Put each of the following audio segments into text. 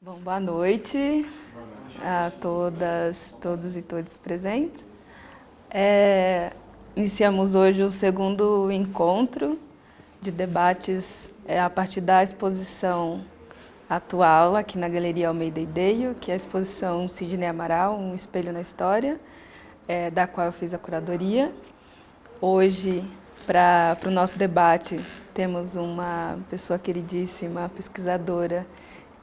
Bom, boa noite a todas, todos e todas presentes. Iniciamos hoje o segundo encontro de debates a partir da exposição atual aqui na Galeria Almeida e Deio, que é a exposição Sidney Amaral, Um Espelho na História, da qual eu fiz a curadoria. Hoje, para o nosso debate, temos uma pessoa queridíssima, pesquisadora,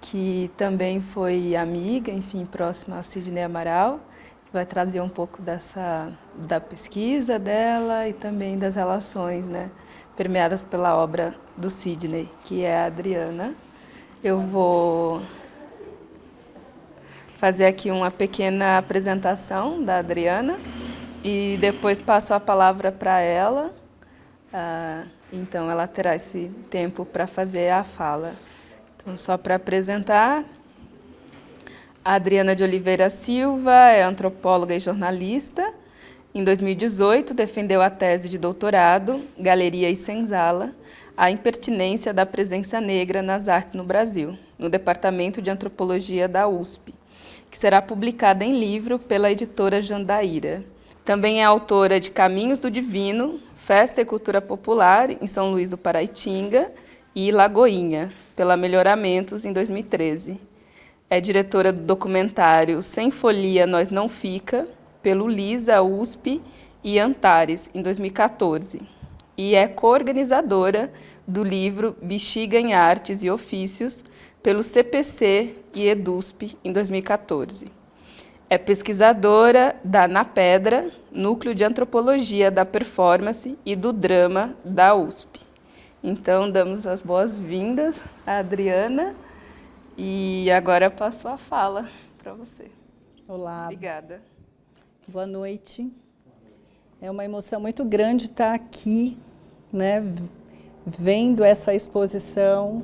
que também foi amiga, enfim, próxima a Sidney Amaral, que vai trazer um pouco da pesquisa dela e também das relações, né, permeadas pela obra do Sidney, que é a Adriana. Eu vou fazer aqui uma pequena apresentação da Adriana e depois passo a palavra para ela. Então, ela terá esse tempo para fazer a fala. Então, só para apresentar, a Adriana de Oliveira Silva é antropóloga e jornalista. Em 2018, defendeu a tese de doutorado, Galeria e Senzala, a impertinência da presença negra nas artes no Brasil, no Departamento de Antropologia da USP, que será publicada em livro pela editora Jandaíra. Também é autora de Caminhos do Divino, Festa e Cultura Popular, em São Luís do Paraitinga, e Lagoinha, pela Melhoramentos, em 2013. É diretora do documentário Sem Folia Nós Não Fica, pelo LISA, USP e Antares, em 2014. E é coorganizadora do livro Bexiga em Artes e Ofícios, pelo CPC e EDUSP, em 2014. É pesquisadora da Na Pedra, Núcleo de Antropologia da Performance e do Drama da USP. Então, damos as boas-vindas à Adriana e agora passo a fala para você. Olá. Obrigada. Boa noite. É uma emoção muito grande estar aqui, né, vendo essa exposição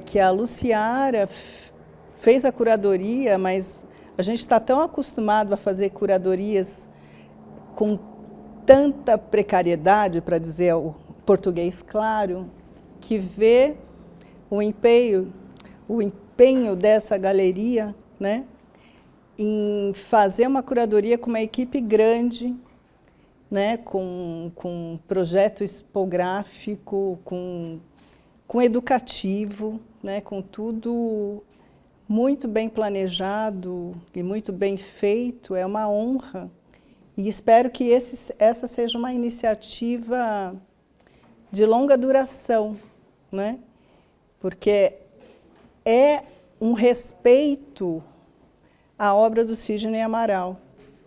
que a Luciara fez a curadoria, mas a gente está tão acostumado a fazer curadorias com tanta precariedade, para dizer o português claro, que vê o empenho dessa galeria, né, em fazer uma curadoria com uma equipe grande, né, com projeto expográfico, com educativo, né, com tudo muito bem planejado e muito bem feito. É uma honra e espero que essa seja uma iniciativa de longa duração, né? Porque é um respeito à obra do Sidney Amaral,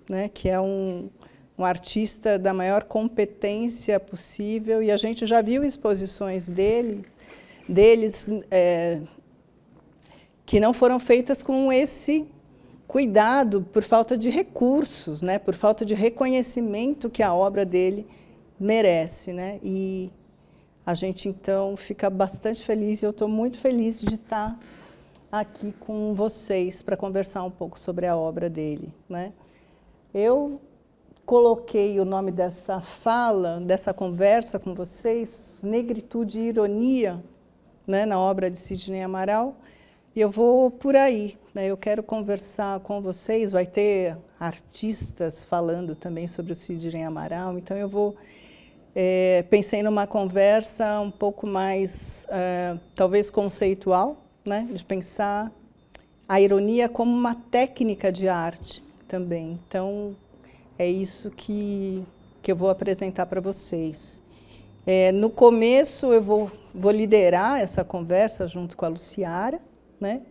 né? Que é um artista da maior competência possível, e a gente já viu exposições deles que não foram feitas com esse cuidado por falta de recursos, né? Por falta de reconhecimento que a obra dele merece, né? E a gente, então, fica bastante feliz, e eu estou muito feliz de estar aqui com vocês para conversar um pouco sobre a obra dele, né? Eu coloquei o nome dessa fala, dessa conversa com vocês, Negritude e Ironia, né, na obra de Sidney Amaral, e eu vou por aí, né? Eu quero conversar com vocês, vai ter artistas falando também sobre o Sidney Amaral, então eu vou... pensei numa conversa um pouco mais, talvez conceitual, né? De pensar a ironia como uma técnica de arte também. Então, é isso que eu vou apresentar para vocês. No começo, eu vou liderar essa conversa junto com a Luciara, né?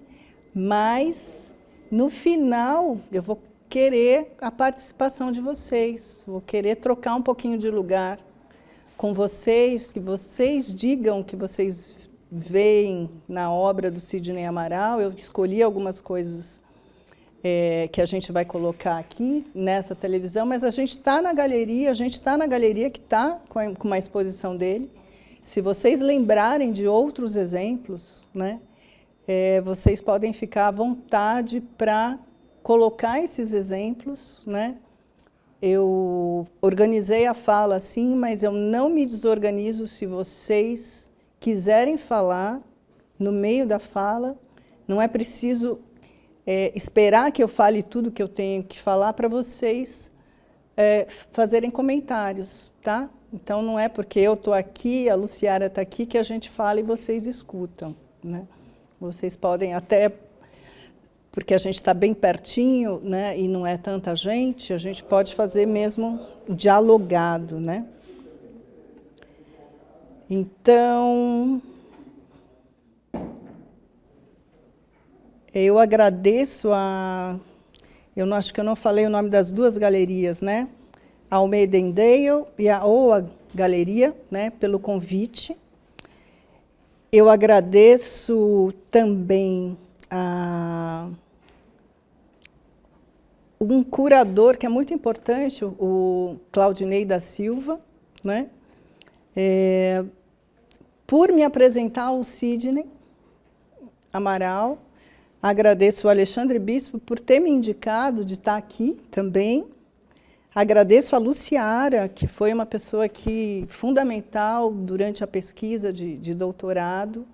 Mas, no final, eu vou querer a participação de vocês, vou querer trocar um pouquinho de lugar com vocês, que vocês digam o que vocês veem na obra do Sidney Amaral. Eu escolhi algumas coisas que a gente vai colocar aqui nessa televisão, mas a gente está na galeria, que está com uma exposição dele. Se vocês lembrarem de outros exemplos, né, vocês podem ficar à vontade para colocar esses exemplos, né? Eu organizei a fala assim, mas eu não me desorganizo se vocês quiserem falar no meio da fala. Não é preciso esperar que eu fale tudo que eu tenho que falar para vocês fazerem comentários, tá? Então, não é porque eu estou aqui, a Luciara está aqui, que a gente fala e vocês escutam, né? Vocês podem até, porque a gente está bem pertinho, né, e não é tanta gente, a gente pode fazer mesmo dialogado, né? Então, eu agradeço eu não acho que eu não falei o nome das duas galerias, né? A Almeida Dale e a OA Galeria, né, pelo convite. Eu agradeço também um curador que é muito importante, o Claudinei da Silva, né, por me apresentar ao Sidney Amaral. Agradeço o Alexandre Bispo por ter me indicado de estar aqui também. Agradeço a Luciara, que foi uma pessoa fundamental durante a pesquisa de doutorado,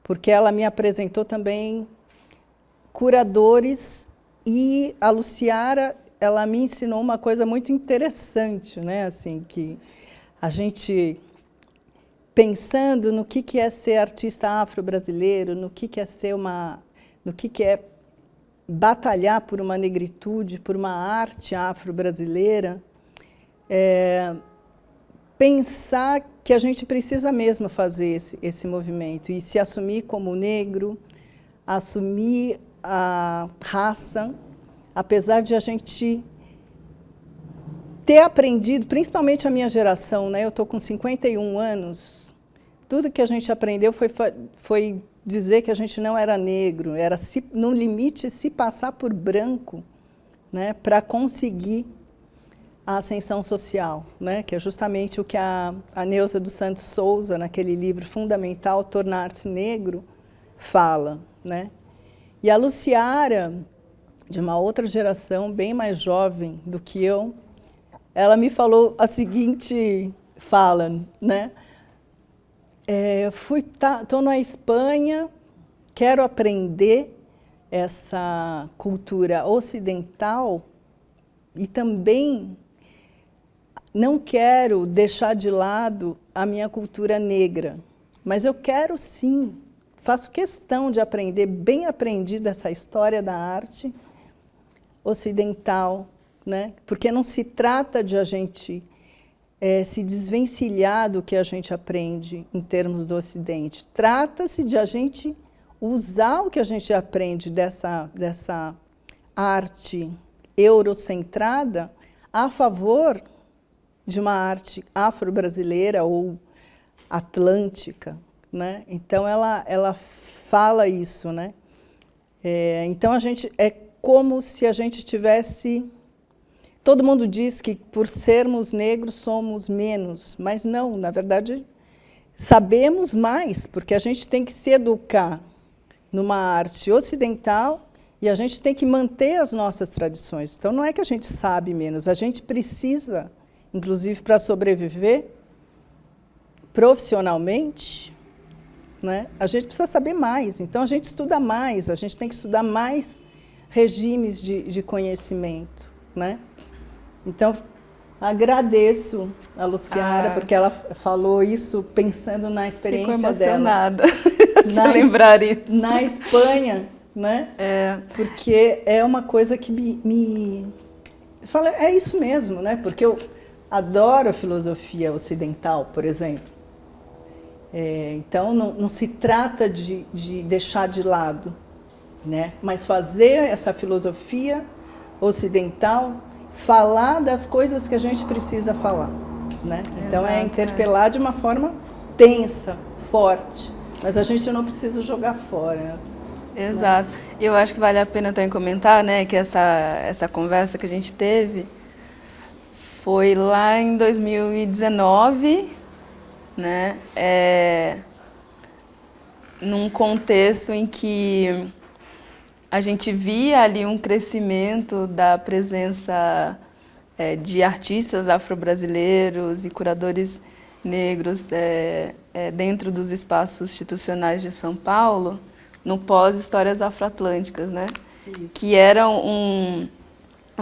porque ela me apresentou também curadores, e a Luciara, ela me ensinou uma coisa muito interessante, né? Assim, que a gente, pensando no que é ser artista afro-brasileiro, no que é ser no que é batalhar por uma negritude, por uma arte afro-brasileira, pensar que a gente precisa mesmo fazer esse movimento e se assumir como negro, assumir a raça, apesar de a gente ter aprendido, principalmente a minha geração, né? Eu estou com 51 anos, tudo que a gente aprendeu foi dizer que a gente não era negro, era, no limite, se passar por branco, né, para conseguir a ascensão social, né, que é justamente o que a Neuza dos Santos Souza, naquele livro fundamental, Tornar-se Negro, fala, né? E a Luciara, de uma outra geração, bem mais jovem do que eu, ela me falou a seguinte fala, né? Estou na Espanha, quero aprender essa cultura ocidental e também não quero deixar de lado a minha cultura negra, mas eu quero sim, faço questão de aprender, bem aprendida essa história da arte ocidental, né? Porque não se trata de a gente se desvencilhar do que a gente aprende em termos do Ocidente. Trata-se de a gente usar o que a gente aprende dessa arte eurocentrada a favor de uma arte afro-brasileira ou atlântica, né? Então, ela fala isso, né? Então, é como se a gente tivesse... Todo mundo diz que, por sermos negros, somos menos, mas não, na verdade, sabemos mais, porque a gente tem que se educar numa arte ocidental e a gente tem que manter as nossas tradições. Então, não é que a gente sabe menos, a gente precisa, inclusive para sobreviver profissionalmente, né, a gente precisa saber mais. Então, a gente estuda mais, a gente tem que estudar mais regimes de conhecimento, né? Então, agradeço a Luciara, porque ela falou isso pensando na experiência dela. Fico emocionada se lembrar isso. Na Espanha, né? Porque é uma coisa que fala, é isso mesmo, né? Porque eu adoro a filosofia ocidental, por exemplo. Então, não se trata de deixar de lado, né? Mas fazer essa filosofia ocidental falar das coisas que a gente precisa falar, né? Então, é interpelar de uma forma tensa, forte, mas a gente não precisa jogar fora. Exato. Né? Eu acho que vale a pena também comentar, né, que essa conversa que a gente teve foi lá em 2019, né, num contexto em que a gente via ali um crescimento da presença de artistas afro-brasileiros e curadores negros dentro dos espaços institucionais de São Paulo, no pós-Histórias Afroatlânticas, né? Que era o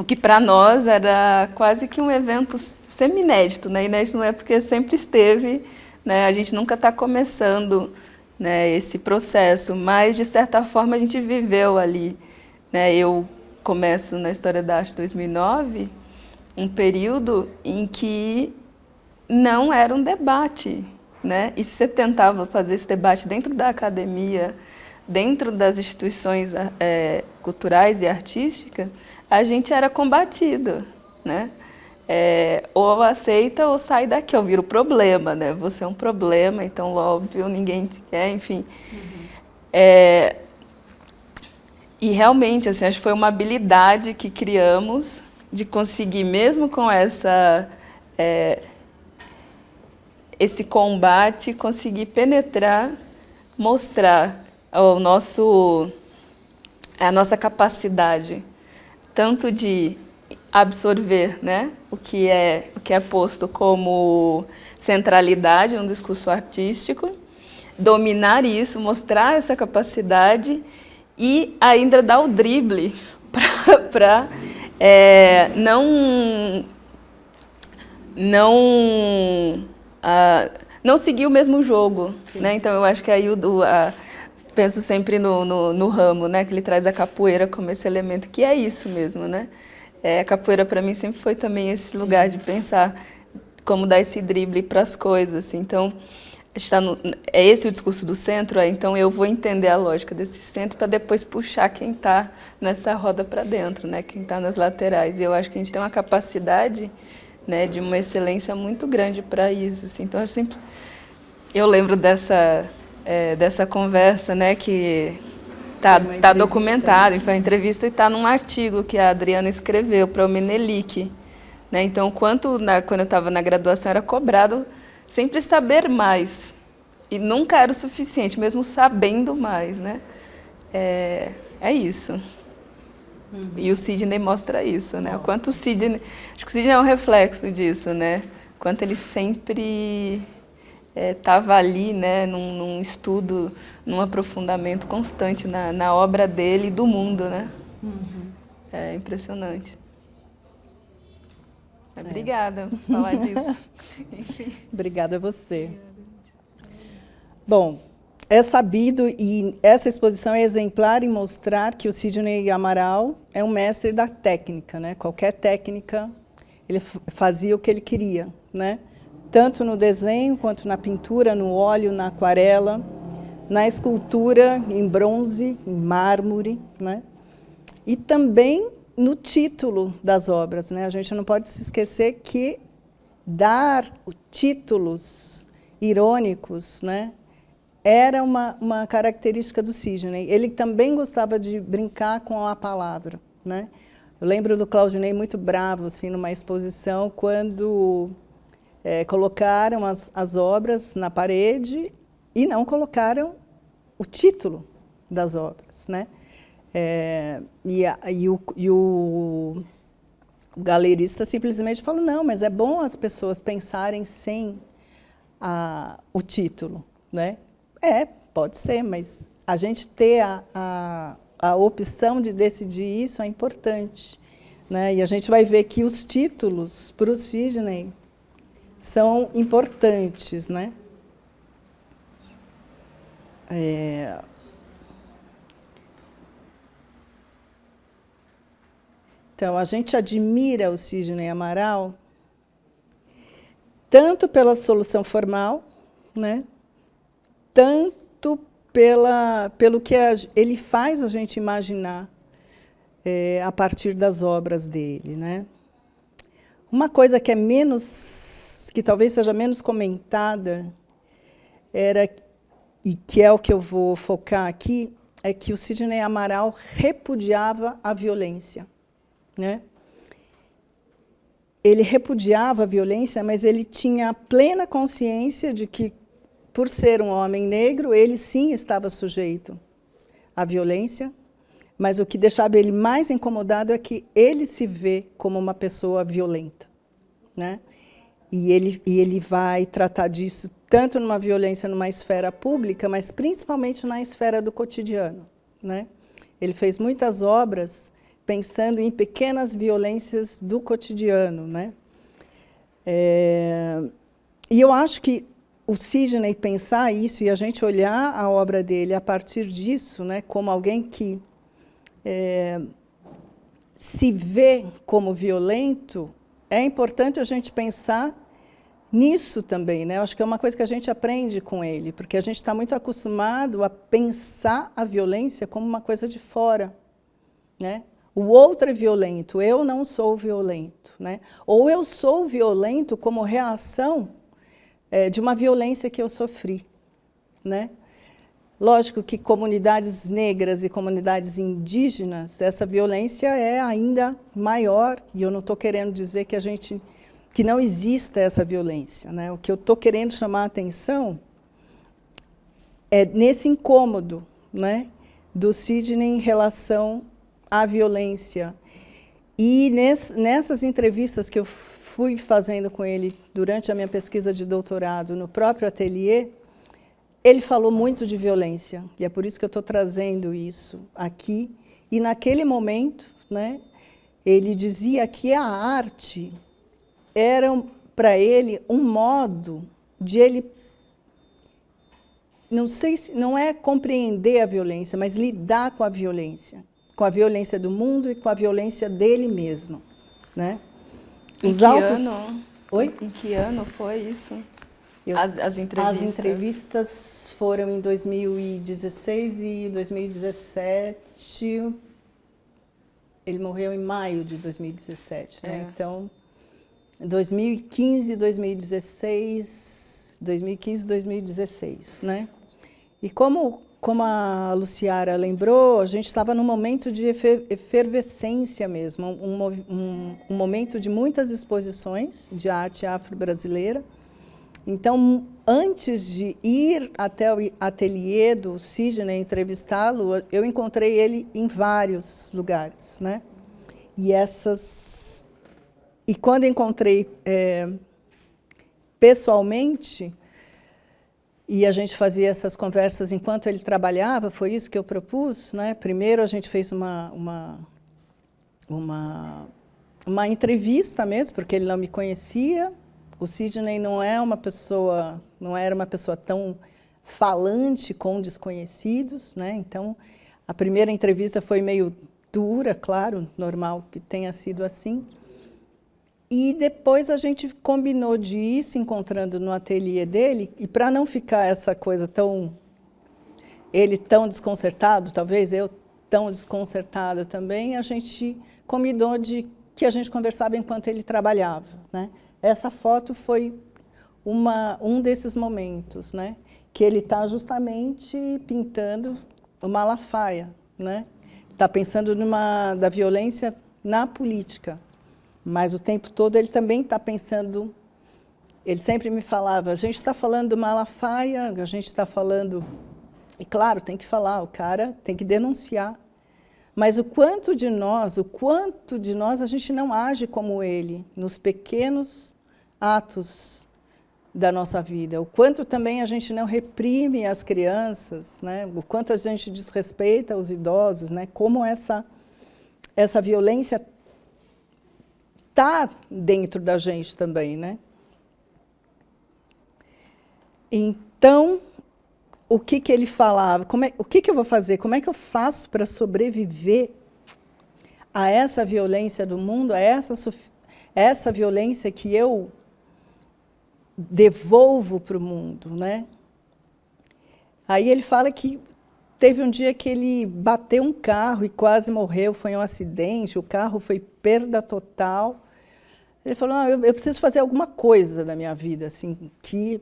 que para nós era quase que um evento semi-inédito, né? Inédito não é porque sempre esteve, né? A gente nunca está começando, né, esse processo, mas de certa forma a gente viveu ali, né? Eu começo na História da Arte 2009, um período em que não era um debate, né? E se você tentava fazer esse debate dentro da academia, dentro das instituições culturais e artísticas, a gente era combatido, né? Ou aceita ou sai daqui, ou vira o problema, né? Você é um problema, então, óbvio, ninguém te quer, enfim. E realmente, assim, acho que foi uma habilidade que criamos de conseguir, mesmo com esse combate, conseguir penetrar, mostrar a nossa capacidade, tanto de absorver, né, o que é posto como centralidade no discurso artístico, dominar isso, mostrar essa capacidade e ainda dar o drible para não seguir o mesmo jogo, né? Então eu acho que aí penso sempre no ramo, né? Que ele traz a capoeira como esse elemento, que é isso mesmo, né? A capoeira para mim sempre foi também esse lugar de pensar como dar esse drible para as coisas, assim. Então é esse o discurso do centro, então eu vou entender a lógica desse centro para depois puxar quem está nessa roda para dentro, né? Quem está nas laterais. E eu acho que a gente tem uma capacidade, né, de uma excelência muito grande para isso, assim. Então eu lembro dessa conversa, né, que tá documentado, foi uma entrevista e está num artigo que a Adriana escreveu para o Menelik, né? Então, quando eu estava na graduação era cobrado sempre saber mais e nunca era o suficiente, mesmo sabendo mais, né? É isso. E o Sidney mostra isso, né? O quanto o Sidney, acho que o Sidney é um reflexo disso, né? O quanto ele sempre estava ali, né, num estudo, num aprofundamento constante na obra dele e do mundo, né? É impressionante. Obrigada por falar disso. Obrigada a você. Bom, é sabido e essa exposição é exemplar em mostrar que o Sidney Amaral é um mestre da técnica, né? Qualquer técnica, ele fazia o que ele queria, né? Tanto no desenho, quanto na pintura, no óleo, na aquarela, na escultura, em bronze, em mármore, né? E também no título das obras, né? A gente não pode se esquecer que dar títulos irônicos, né, era uma característica do Sidney. Ele também gostava de brincar com a palavra, né? Eu lembro do Claudinei muito bravo, assim, numa exposição, quando colocaram as obras na parede e não colocaram o título das obras, né? O galerista simplesmente falou, não, mas é bom as pessoas pensarem sem o título, né? Pode ser, mas a gente ter a opção de decidir isso é importante, né? E a gente vai ver que os títulos para o Sidney são importantes, né? Então, a gente admira o Sidney Amaral tanto pela solução formal, né? Tanto pelo que ele faz a gente imaginar a partir das obras dele, né? Uma coisa que que talvez seja menos comentada, e que é o que eu vou focar aqui, é que o Sidney Amaral repudiava a violência, né? Ele repudiava a violência, mas ele tinha plena consciência de que, por ser um homem negro, ele sim estava sujeito à violência, mas o que deixava ele mais incomodado é que ele se vê como uma pessoa violenta, né? E ele vai tratar disso tanto numa violência numa esfera pública, mas principalmente na esfera do cotidiano, né? Ele fez muitas obras pensando em pequenas violências do cotidiano, né? E eu acho que o Sidney pensar isso e a gente olhar a obra dele a partir disso, né, como alguém que se vê como violento, é importante a gente pensar nisso também, né? Eu acho que é uma coisa que a gente aprende com ele, porque a gente está muito acostumado a pensar a violência como uma coisa de fora, né? O outro é violento, eu não sou violento, né? Ou eu sou violento como reação de uma violência que eu sofri, né? Lógico que comunidades negras e comunidades indígenas, essa violência é ainda maior, e eu não estou querendo dizer que não exista essa violência, né? O que eu estou querendo chamar a atenção é nesse incômodo, né, do Sidney em relação à violência. E nessas entrevistas que eu fui fazendo com ele durante a minha pesquisa de doutorado no próprio ateliê, ele falou muito de violência, e é por isso que eu estou trazendo isso aqui. E naquele momento, né, ele dizia que a arte era, para ele, um modo de ele, não sei se, não é compreender a violência, mas lidar com a violência do mundo e com a violência dele mesmo, né? Ano? Oi? Em que ano foi isso? As entrevistas? As entrevistas foram em 2016 e 2017. Ele morreu em maio de 2017, né? Então, 2015, 2016, 2015, 2016, né? E como a Luciara lembrou, a gente estava num momento de efervescência mesmo, um momento de muitas exposições de arte afro-brasileira. Então, antes de ir até o ateliê do Sidney entrevistá-lo, eu encontrei ele em vários lugares, né? E quando encontrei pessoalmente, e a gente fazia essas conversas enquanto ele trabalhava, foi isso que eu propus, né? Primeiro a gente fez uma entrevista mesmo, porque ele não me conhecia. O Sidney não era uma pessoa tão falante com desconhecidos, né? Então, a primeira entrevista foi meio dura, claro, normal que tenha sido assim. E depois a gente combinou de ir se encontrando no ateliê dele, e para não ficar essa coisa ele tão desconcertado, talvez eu tão desconcertada também, a gente combinou de que a gente conversava enquanto ele trabalhava, né? Essa foto foi um desses momentos, né? Que ele está justamente pintando o Malafaia, né? Está pensando da violência na política. Mas o tempo todo ele também está pensando, ele sempre me falava, a gente está falando do Malafaia, a gente está falando, e claro, tem que falar, o cara tem que denunciar, mas o quanto de nós a gente não age como ele, nos pequenos atos da nossa vida, o quanto também a gente não reprime as crianças, né? O quanto a gente desrespeita os idosos, né? Como essa violência está dentro da gente também, né? Então, o que ele falava? O que eu vou fazer? Como é que eu faço para sobreviver a essa violência do mundo, a essa violência que eu devolvo para o mundo, né? Aí ele fala que teve um dia que ele bateu um carro e quase morreu, foi um acidente, o carro foi perda total. Ele falou, eu preciso fazer alguma coisa na minha vida, assim, que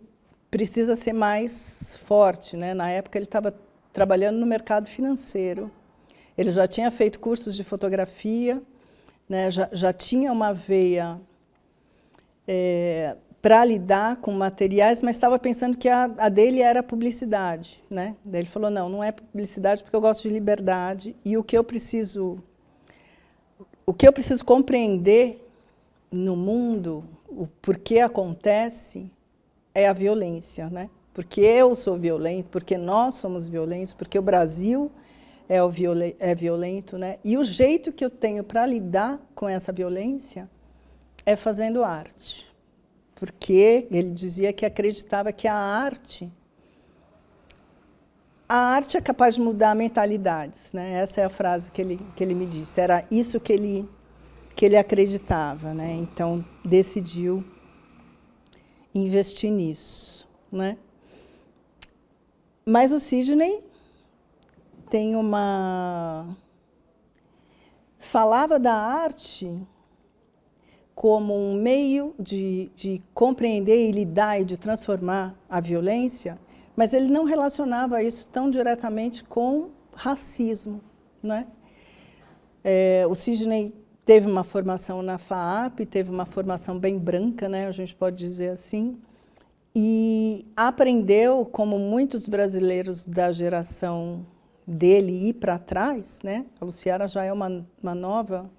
precisa ser mais forte, né? Na época ele estava trabalhando no mercado financeiro, ele já tinha feito cursos de fotografia, né? Já tinha uma veia para lidar com materiais, mas estava pensando que a dele era publicidade, né? Daí ele falou, não é publicidade porque eu gosto de liberdade, e o que eu preciso compreender no mundo, o porquê acontece é a violência, né? Porque eu sou violento, porque nós somos violentos, porque o Brasil é violento, né? E o jeito que eu tenho para lidar com essa violência é fazendo arte. Porque ele dizia que acreditava que a arte é capaz de mudar mentalidades, né? Essa é a frase que ele me disse. Era isso que ele acreditava, né? Então, decidiu investir nisso, né? Mas o Sidney tem falava da arte como um meio de compreender e lidar e de transformar a violência, mas ele não relacionava isso tão diretamente com racismo, né? O Sidney teve uma formação na FAAP, teve uma formação bem branca, né, a gente pode dizer assim, e aprendeu, como muitos brasileiros da geração dele e para trás, né, a Luciara já é uma nova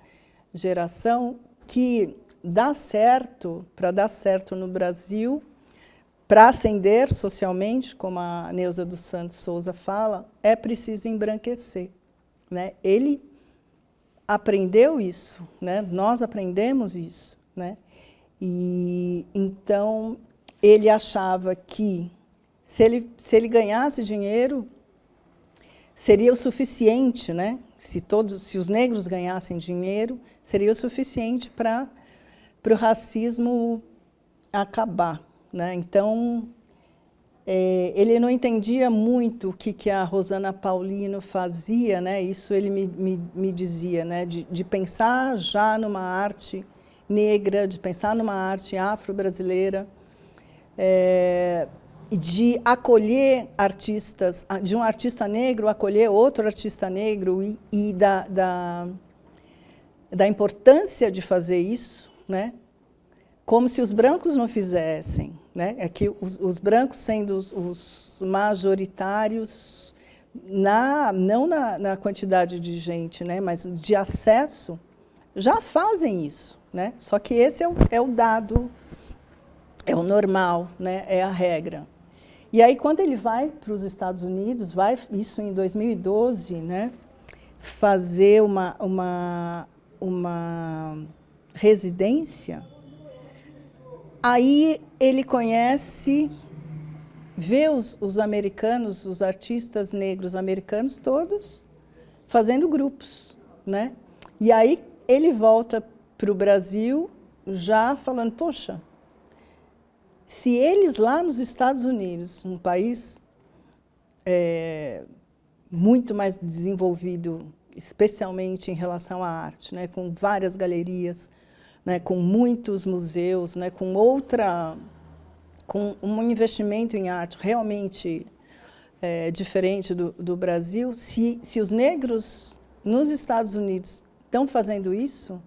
geração, que para dar certo no Brasil, para ascender socialmente, como a Neuza dos Santos Souza fala, é preciso embranquecer, né? Ele aprendeu isso, né? Nós aprendemos isso, né? E então ele achava que se ele ganhasse dinheiro seria o suficiente, né? Se os negros ganhassem dinheiro, seria o suficiente para o racismo acabar, né? Então ele não entendia muito o que a Rosana Paulino fazia, né? Isso ele me dizia, né? De pensar já numa arte negra, de pensar numa arte afro-brasileira, de acolher artistas, de um artista negro acolher outro artista negro e da importância de fazer isso, né? Como se os brancos não fizessem, né? É que os brancos, sendo os majoritários, não na quantidade de gente, né? Mas de acesso, já fazem isso, né? Só que esse é o dado, é o normal, né? É a regra. E aí, quando ele vai para os Estados Unidos, isso em 2012, né? Fazer uma residência. Aí ele vê os americanos, os artistas negros americanos todos fazendo grupos, né? E aí ele volta para o Brasil já falando, poxa, se eles lá nos Estados Unidos, um país muito mais desenvolvido, especialmente em relação à arte, né? Com várias galerias, né, com muitos museus, né, com um investimento em arte realmente diferente do Brasil, se os negros nos Estados Unidos estão fazendo isso,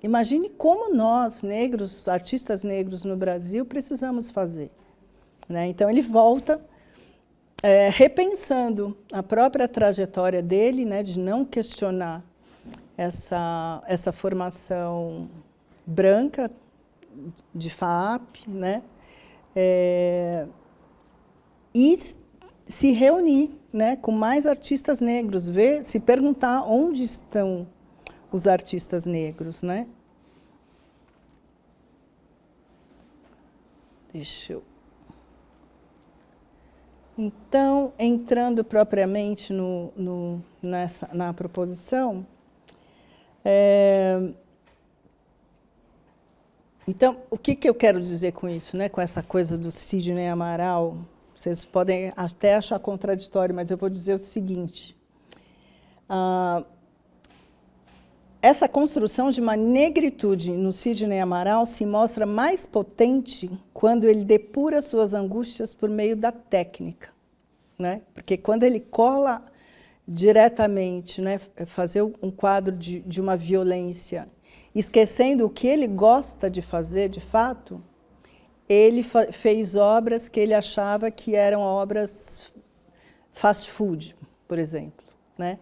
imagine como nós, negros, artistas negros no Brasil, precisamos fazer, né? Então, ele volta repensando a própria trajetória dele, né, de não questionar essa formação branca de FAAP, né? E se reunir, né, com mais artistas negros, se perguntar onde estão os artistas negros, né? Então, entrando propriamente na proposição, então, o que eu quero dizer com isso, né? Com essa coisa do Sidney Amaral? Vocês podem até achar contraditório, mas eu vou dizer o seguinte. Essa construção de uma negritude no Sidney Amaral se mostra mais potente quando ele depura suas angústias por meio da técnica, né? Porque quando ele cola diretamente, né, fazer um quadro de uma violência, esquecendo o que ele gosta de fazer, de fato, ele fez obras que ele achava que eram obras fast food, por exemplo, né?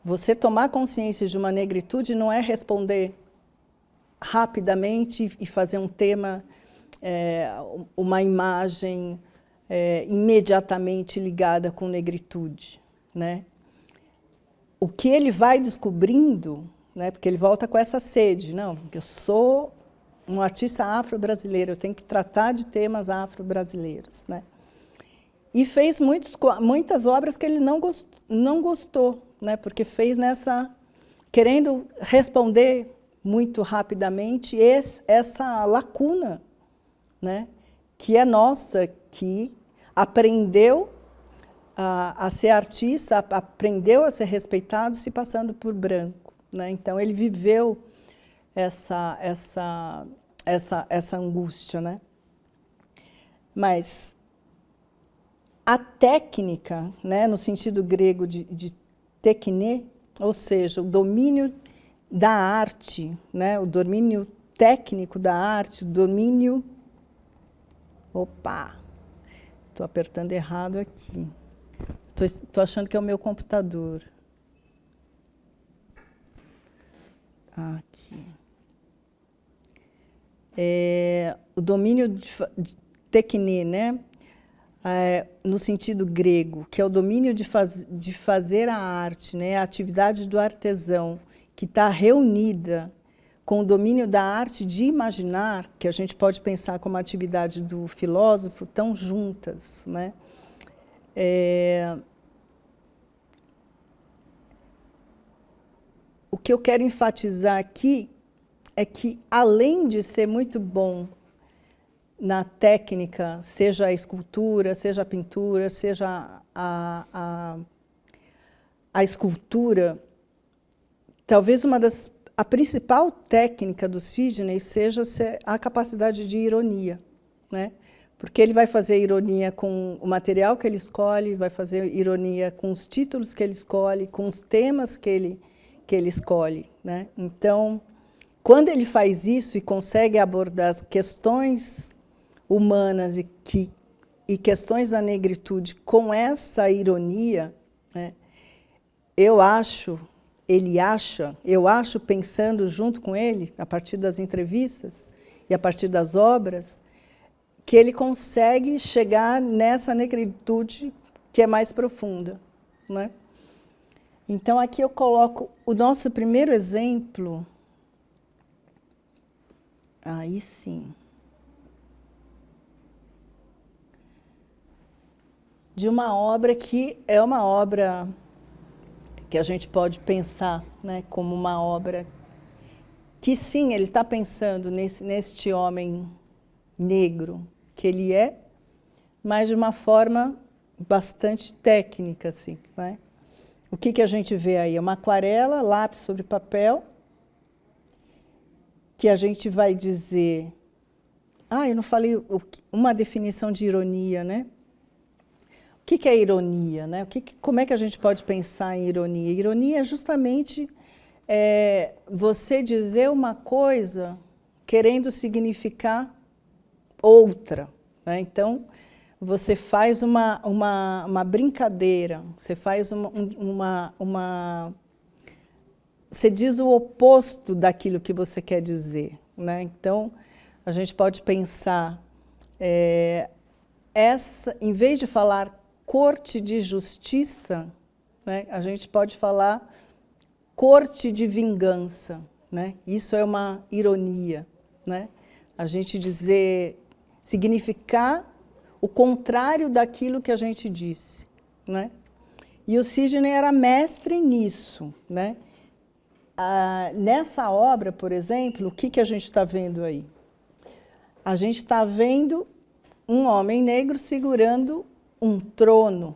Você tomar consciência de uma negritude não é responder rapidamente e fazer um tema, uma imagem imediatamente ligada com negritude, né? O que ele vai descobrindo, né, porque ele volta com essa sede, não, eu sou um artista afro-brasileiro, eu tenho que tratar de temas afro-brasileiros, né? E fez muitas obras que ele não gostou, né, porque fez querendo responder muito rapidamente essa lacuna, né, que é nossa, que aprendeu a ser artista, aprendeu a ser respeitado se passando por branco, né? Então, ele viveu essa angústia, né? Mas a técnica, né, no sentido grego de tekne, ou seja, o domínio da arte, né, o domínio técnico da arte, o domínio... Opa! Estou apertando errado aqui. Estou achando que é o meu computador. Aqui. O domínio de tekne, né? No sentido grego, que é o domínio de fazer a arte, né? A atividade do artesão, que está reunida com o domínio da arte de imaginar, que a gente pode pensar como a atividade do filósofo, estão juntas, né? O que eu quero enfatizar aqui é que, além de ser muito bom na técnica, seja a escultura, seja a pintura, seja a escultura, talvez a principal técnica do Sidney seja a capacidade de ironia, né? Porque ele vai fazer ironia com o material que ele escolhe, vai fazer ironia com os títulos que ele escolhe, com os temas que ele escolhe, né? Então, quando ele faz isso e consegue abordar as questões humanas e questões da negritude com essa ironia, né, eu acho, pensando junto com ele, a partir das entrevistas e a partir das obras, que ele consegue chegar nessa negritude que é mais profunda, né? Então, aqui eu coloco o nosso primeiro exemplo. Aí sim. De uma obra que é uma obra que a gente pode pensar, né, como uma obra que, sim, ele está pensando neste homem negro que ele é, mas de uma forma bastante técnica, assim, né? O que a gente vê aí? É uma aquarela, lápis sobre papel, que a gente vai dizer... eu não falei uma definição de ironia, né? O que é ironia, né? Como é que a gente pode pensar em ironia? Ironia é justamente você dizer uma coisa querendo significar outra, né? Então, você faz uma brincadeira, você faz você diz o oposto daquilo que você quer dizer, né? Então, a gente pode pensar, em vez de falar corte de justiça, né, a gente pode falar corte de vingança, né? Isso é uma ironia, né? A gente significar o contrário daquilo que a gente disse, né? E o Sidney era mestre nisso, né? Nessa obra, por exemplo, o que a gente está vendo aí? A gente está vendo um homem negro segurando um trono,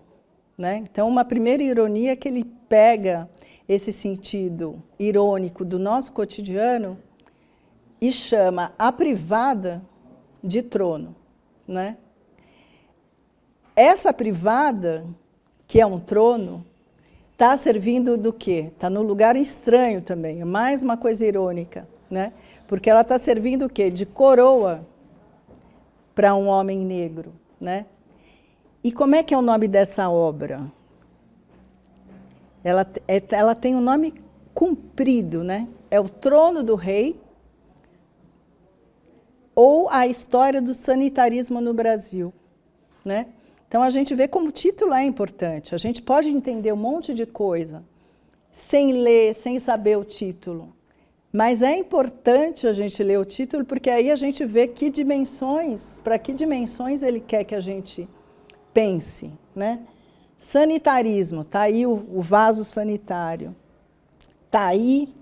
né? Então, uma primeira ironia é que ele pega esse sentido irônico do nosso cotidiano e chama a privada de trono, né? Essa privada, que é um trono, está servindo do quê? Está no lugar estranho também, é mais uma coisa irônica, né? Porque ela está servindo o quê? De coroa para um homem negro, né? E como é que é o nome dessa obra? Ela tem um nome comprido, né? É o Trono do Rei, ou a história do sanitarismo no Brasil, né? Então, a gente vê como o título é importante. A gente pode entender um monte de coisa sem ler, sem saber o título. Mas é importante a gente ler o título, porque aí a gente vê que dimensões, para que dimensões ele quer que a gente pense, né? Sanitarismo, está aí o vaso sanitário. Está aí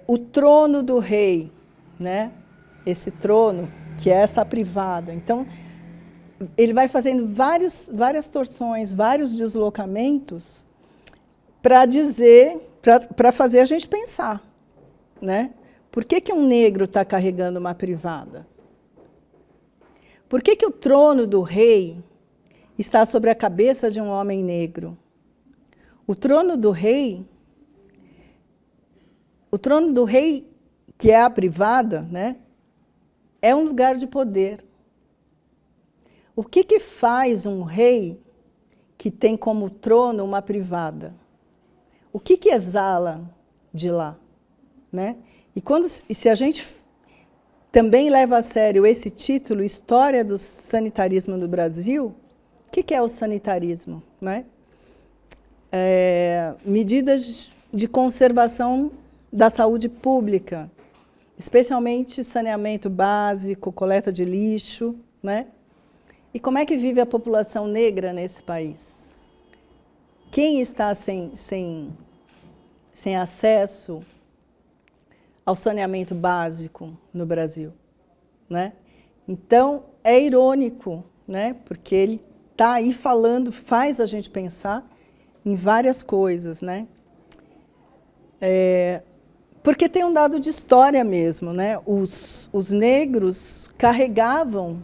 o trono do rei, né? Esse trono, que é essa privada. Então, ele vai fazendo várias torções, vários deslocamentos para dizer, para fazer a gente pensar, né? Por que um negro está carregando uma privada? Por que o trono do rei está sobre a cabeça de um homem negro? O trono do rei, que é a privada, né? É um lugar de poder. O que faz um rei que tem como trono uma privada? O que exala de lá, né? E se a gente também leva a sério esse título, História do Sanitarismo no Brasil, o que é o sanitarismo, né? Medidas de conservação da saúde pública, especialmente saneamento básico, coleta de lixo, né? E como é que vive a população negra nesse país? Quem está sem acesso ao saneamento básico no Brasil, né? Então, é irônico, né? Porque ele está aí falando, faz a gente pensar em várias coisas, né? Porque tem um dado de história mesmo, né? Os negros carregavam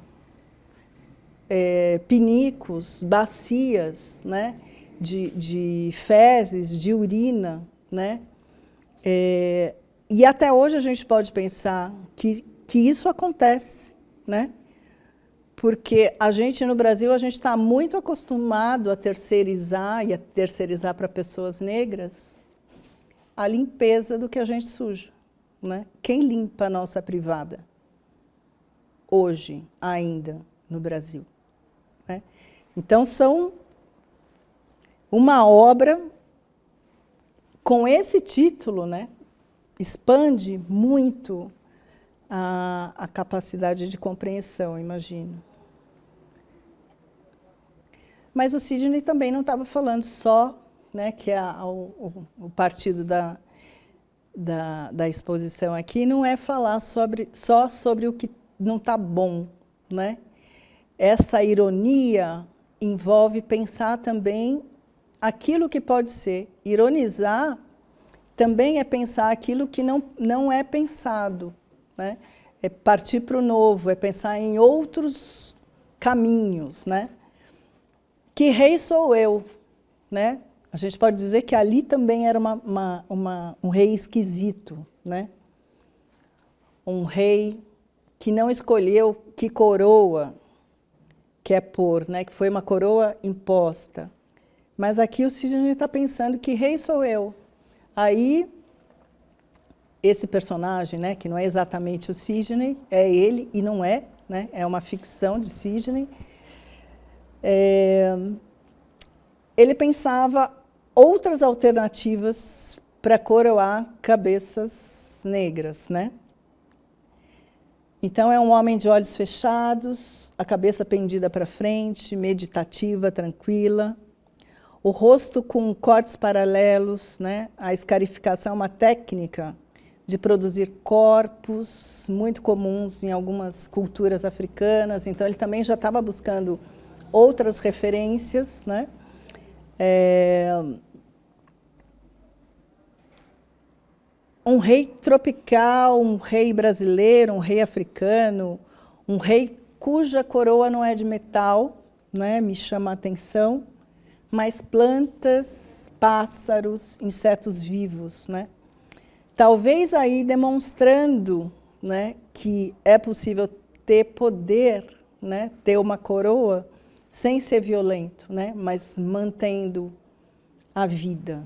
pinicos, bacias, né? De fezes, de urina, né? E até hoje a gente pode pensar que isso acontece, né? Porque a gente, no Brasil, a gente está muito acostumado a terceirizar, e a terceirizar para pessoas negras, a limpeza do que a gente suja, né? Quem limpa a nossa privada? Hoje, ainda, no Brasil, né? Então, são uma obra com esse título, né? Expande muito a capacidade de compreensão, imagino. Mas o Sidney também não estava falando só, né, que o partido da exposição aqui não é falar só sobre o que não está bom, né? Essa ironia envolve pensar também aquilo que pode ser. Ironizar também é pensar aquilo que não é pensado, né? É partir para o novo, é pensar em outros caminhos, né? Que rei sou eu, né? A gente pode dizer que ali também era um rei esquisito, né? Um rei que não escolheu que coroa quer pôr, né? Que foi uma coroa imposta. Mas aqui o Sidney está pensando que rei sou eu. Aí, esse personagem, né, que não é exatamente o Sidney, é ele e não é, né? É uma ficção de Sidney. Ele pensava outras alternativas para coroar cabeças negras, né? Então, é um homem de olhos fechados, a cabeça pendida para frente, meditativa, tranquila, o rosto com cortes paralelos, né? A escarificação é uma técnica de produzir corpos muito comuns em algumas culturas africanas, então ele também já estava buscando outras referências, né? Um rei tropical, um rei brasileiro, um rei africano, um rei cuja coroa não é de metal, né? Me chama a atenção, mas plantas, pássaros, insetos vivos, né? Talvez aí demonstrando, né, que é possível ter poder, né, ter uma coroa sem ser violento, né, mas mantendo a vida.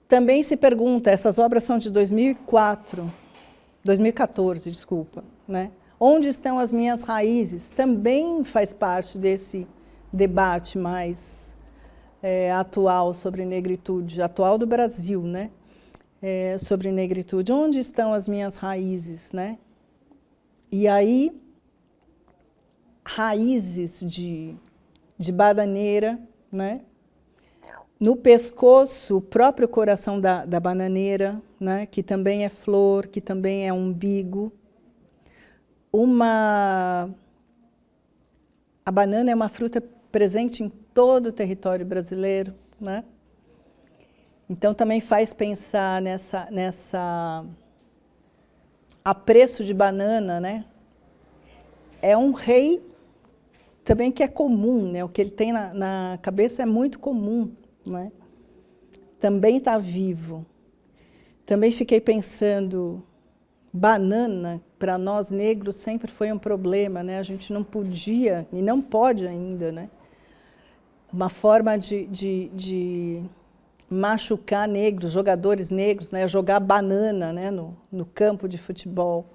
também se pergunta, essas obras são de 2014, desculpa, né? Onde estão as minhas raízes? Também faz parte desse debate mais atual sobre negritude, atual do Brasil, né? Sobre negritude. Onde estão as minhas raízes, né? E aí, raízes de bananeira, né? No pescoço, o próprio coração da bananeira, né? Que também é flor, que também é umbigo. A banana é uma fruta presente em todo o território brasileiro, né? Então, também faz pensar nessa apreço de banana, né? É um rei também que é comum, né? O que ele tem na cabeça é muito comum, né? Também está vivo. Também fiquei pensando, banana, para nós negros, sempre foi um problema, né? A gente não podia, e não pode ainda, né? Uma forma de machucar negros, jogadores negros, né? Jogar banana, né? no campo de futebol.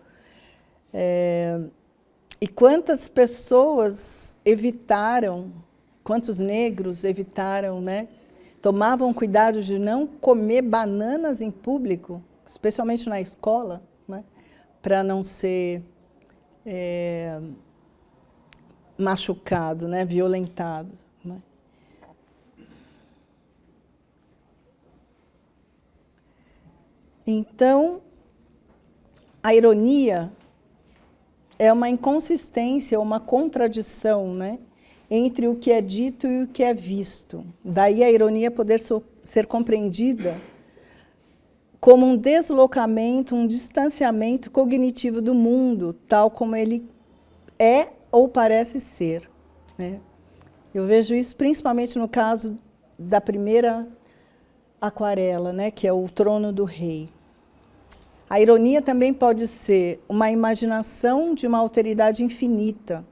E quantas pessoas evitaram, quantos negros evitaram, né? Tomavam cuidado de não comer bananas em público, especialmente na escola, né? Para não ser machucado, né? Violentado, né? Então, a ironia é uma inconsistência, uma contradição, né? Entre o que é dito e o que é visto. Daí a ironia poder ser compreendida como um deslocamento, um distanciamento cognitivo do mundo, tal como ele é ou parece ser, né? Eu vejo isso principalmente no caso da primeira aquarela, né? Que é o Trono do Rei. A ironia também pode ser uma imaginação de uma alteridade infinita,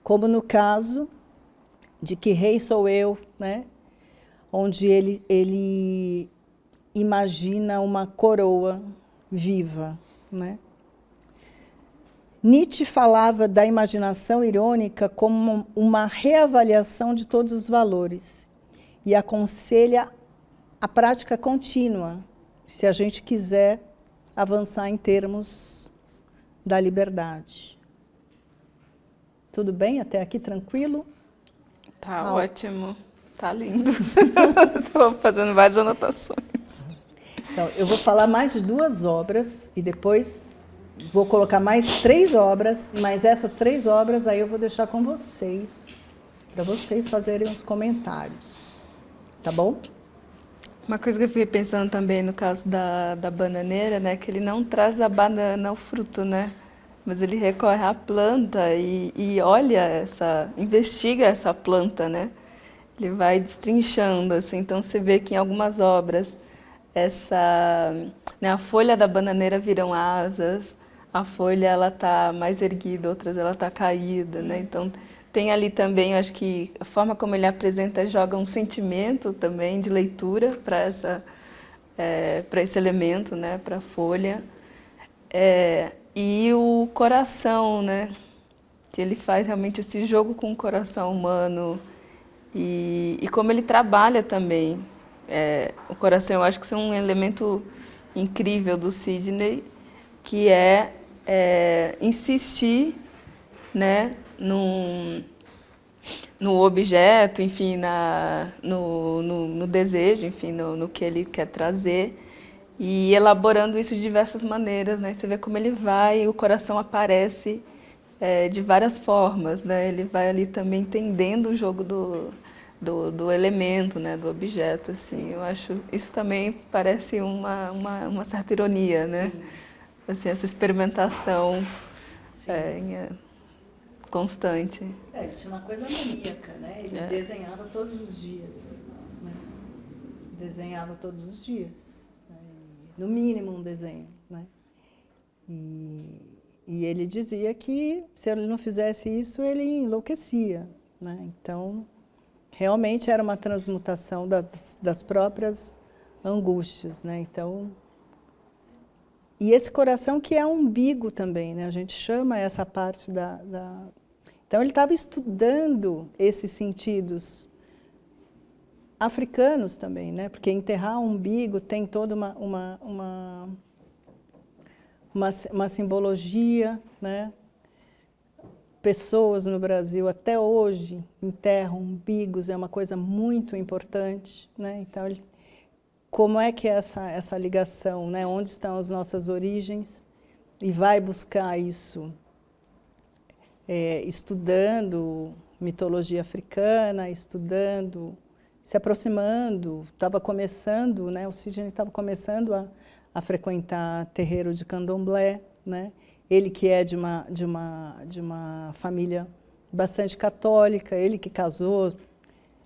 como no caso de Que Rei Sou Eu, né? Onde ele imagina uma coroa viva, né? Nietzsche falava da imaginação irônica como uma reavaliação de todos os valores e aconselha a prática contínua, se a gente quiser avançar em termos da liberdade. Tudo bem? Até aqui tranquilo? Tá ótimo. Tá lindo. Estou fazendo várias anotações. Então, eu vou falar mais de 2 obras e depois vou colocar mais 3 obras, mas essas 3 obras aí eu vou deixar com vocês, para vocês fazerem os comentários. Tá bom? Uma coisa que eu fiquei pensando também no caso da bananeira, né, que ele não traz a banana, o fruto, né, mas ele recorre à planta e olha investiga essa planta, né, ele vai destrinchando, assim, então você vê que em algumas obras né, a folha da bananeira viram asas, a folha ela tá mais erguida, outras ela tá caída, né, então tem ali também, acho que a forma como ele apresenta joga um sentimento também de leitura para esse elemento, né, para a folha. E o coração, né, que ele faz realmente esse jogo com o coração humano e como ele trabalha também. O coração, eu acho que isso é um elemento incrível do Sidney, que insistir, né, no objeto, enfim, no desejo, enfim, no que ele quer trazer, e elaborando isso de diversas maneiras, né? Você vê como ele vai, o coração aparece de várias formas, né? Ele vai ali também entendendo o jogo do elemento, né? Do objeto, assim. Eu acho, isso também parece uma certa ironia, né? Assim, essa experimentação constante. Ele tinha uma coisa maníaca, né? Ele desenhava todos os dias. Né? Desenhava todos os dias. Né? No mínimo um desenho. Né? E ele dizia que se ele não fizesse isso, ele enlouquecia. Né? Então, realmente era uma transmutação das próprias angústias, né? Então, e esse coração que é umbigo também, né? A gente chama essa parte Então, ele estava estudando esses sentidos africanos também, né? Porque enterrar o umbigo tem toda uma simbologia, né? Pessoas no Brasil até hoje enterram umbigos, é uma coisa muito importante, né? Então, como é que é essa ligação, né? Onde estão as nossas origens? E vai buscar isso estudando mitologia africana, estudando, se aproximando, estava começando, né? O Sidney estava começando a frequentar terreiro de candomblé, né? Ele que é de uma família bastante católica, ele que casou,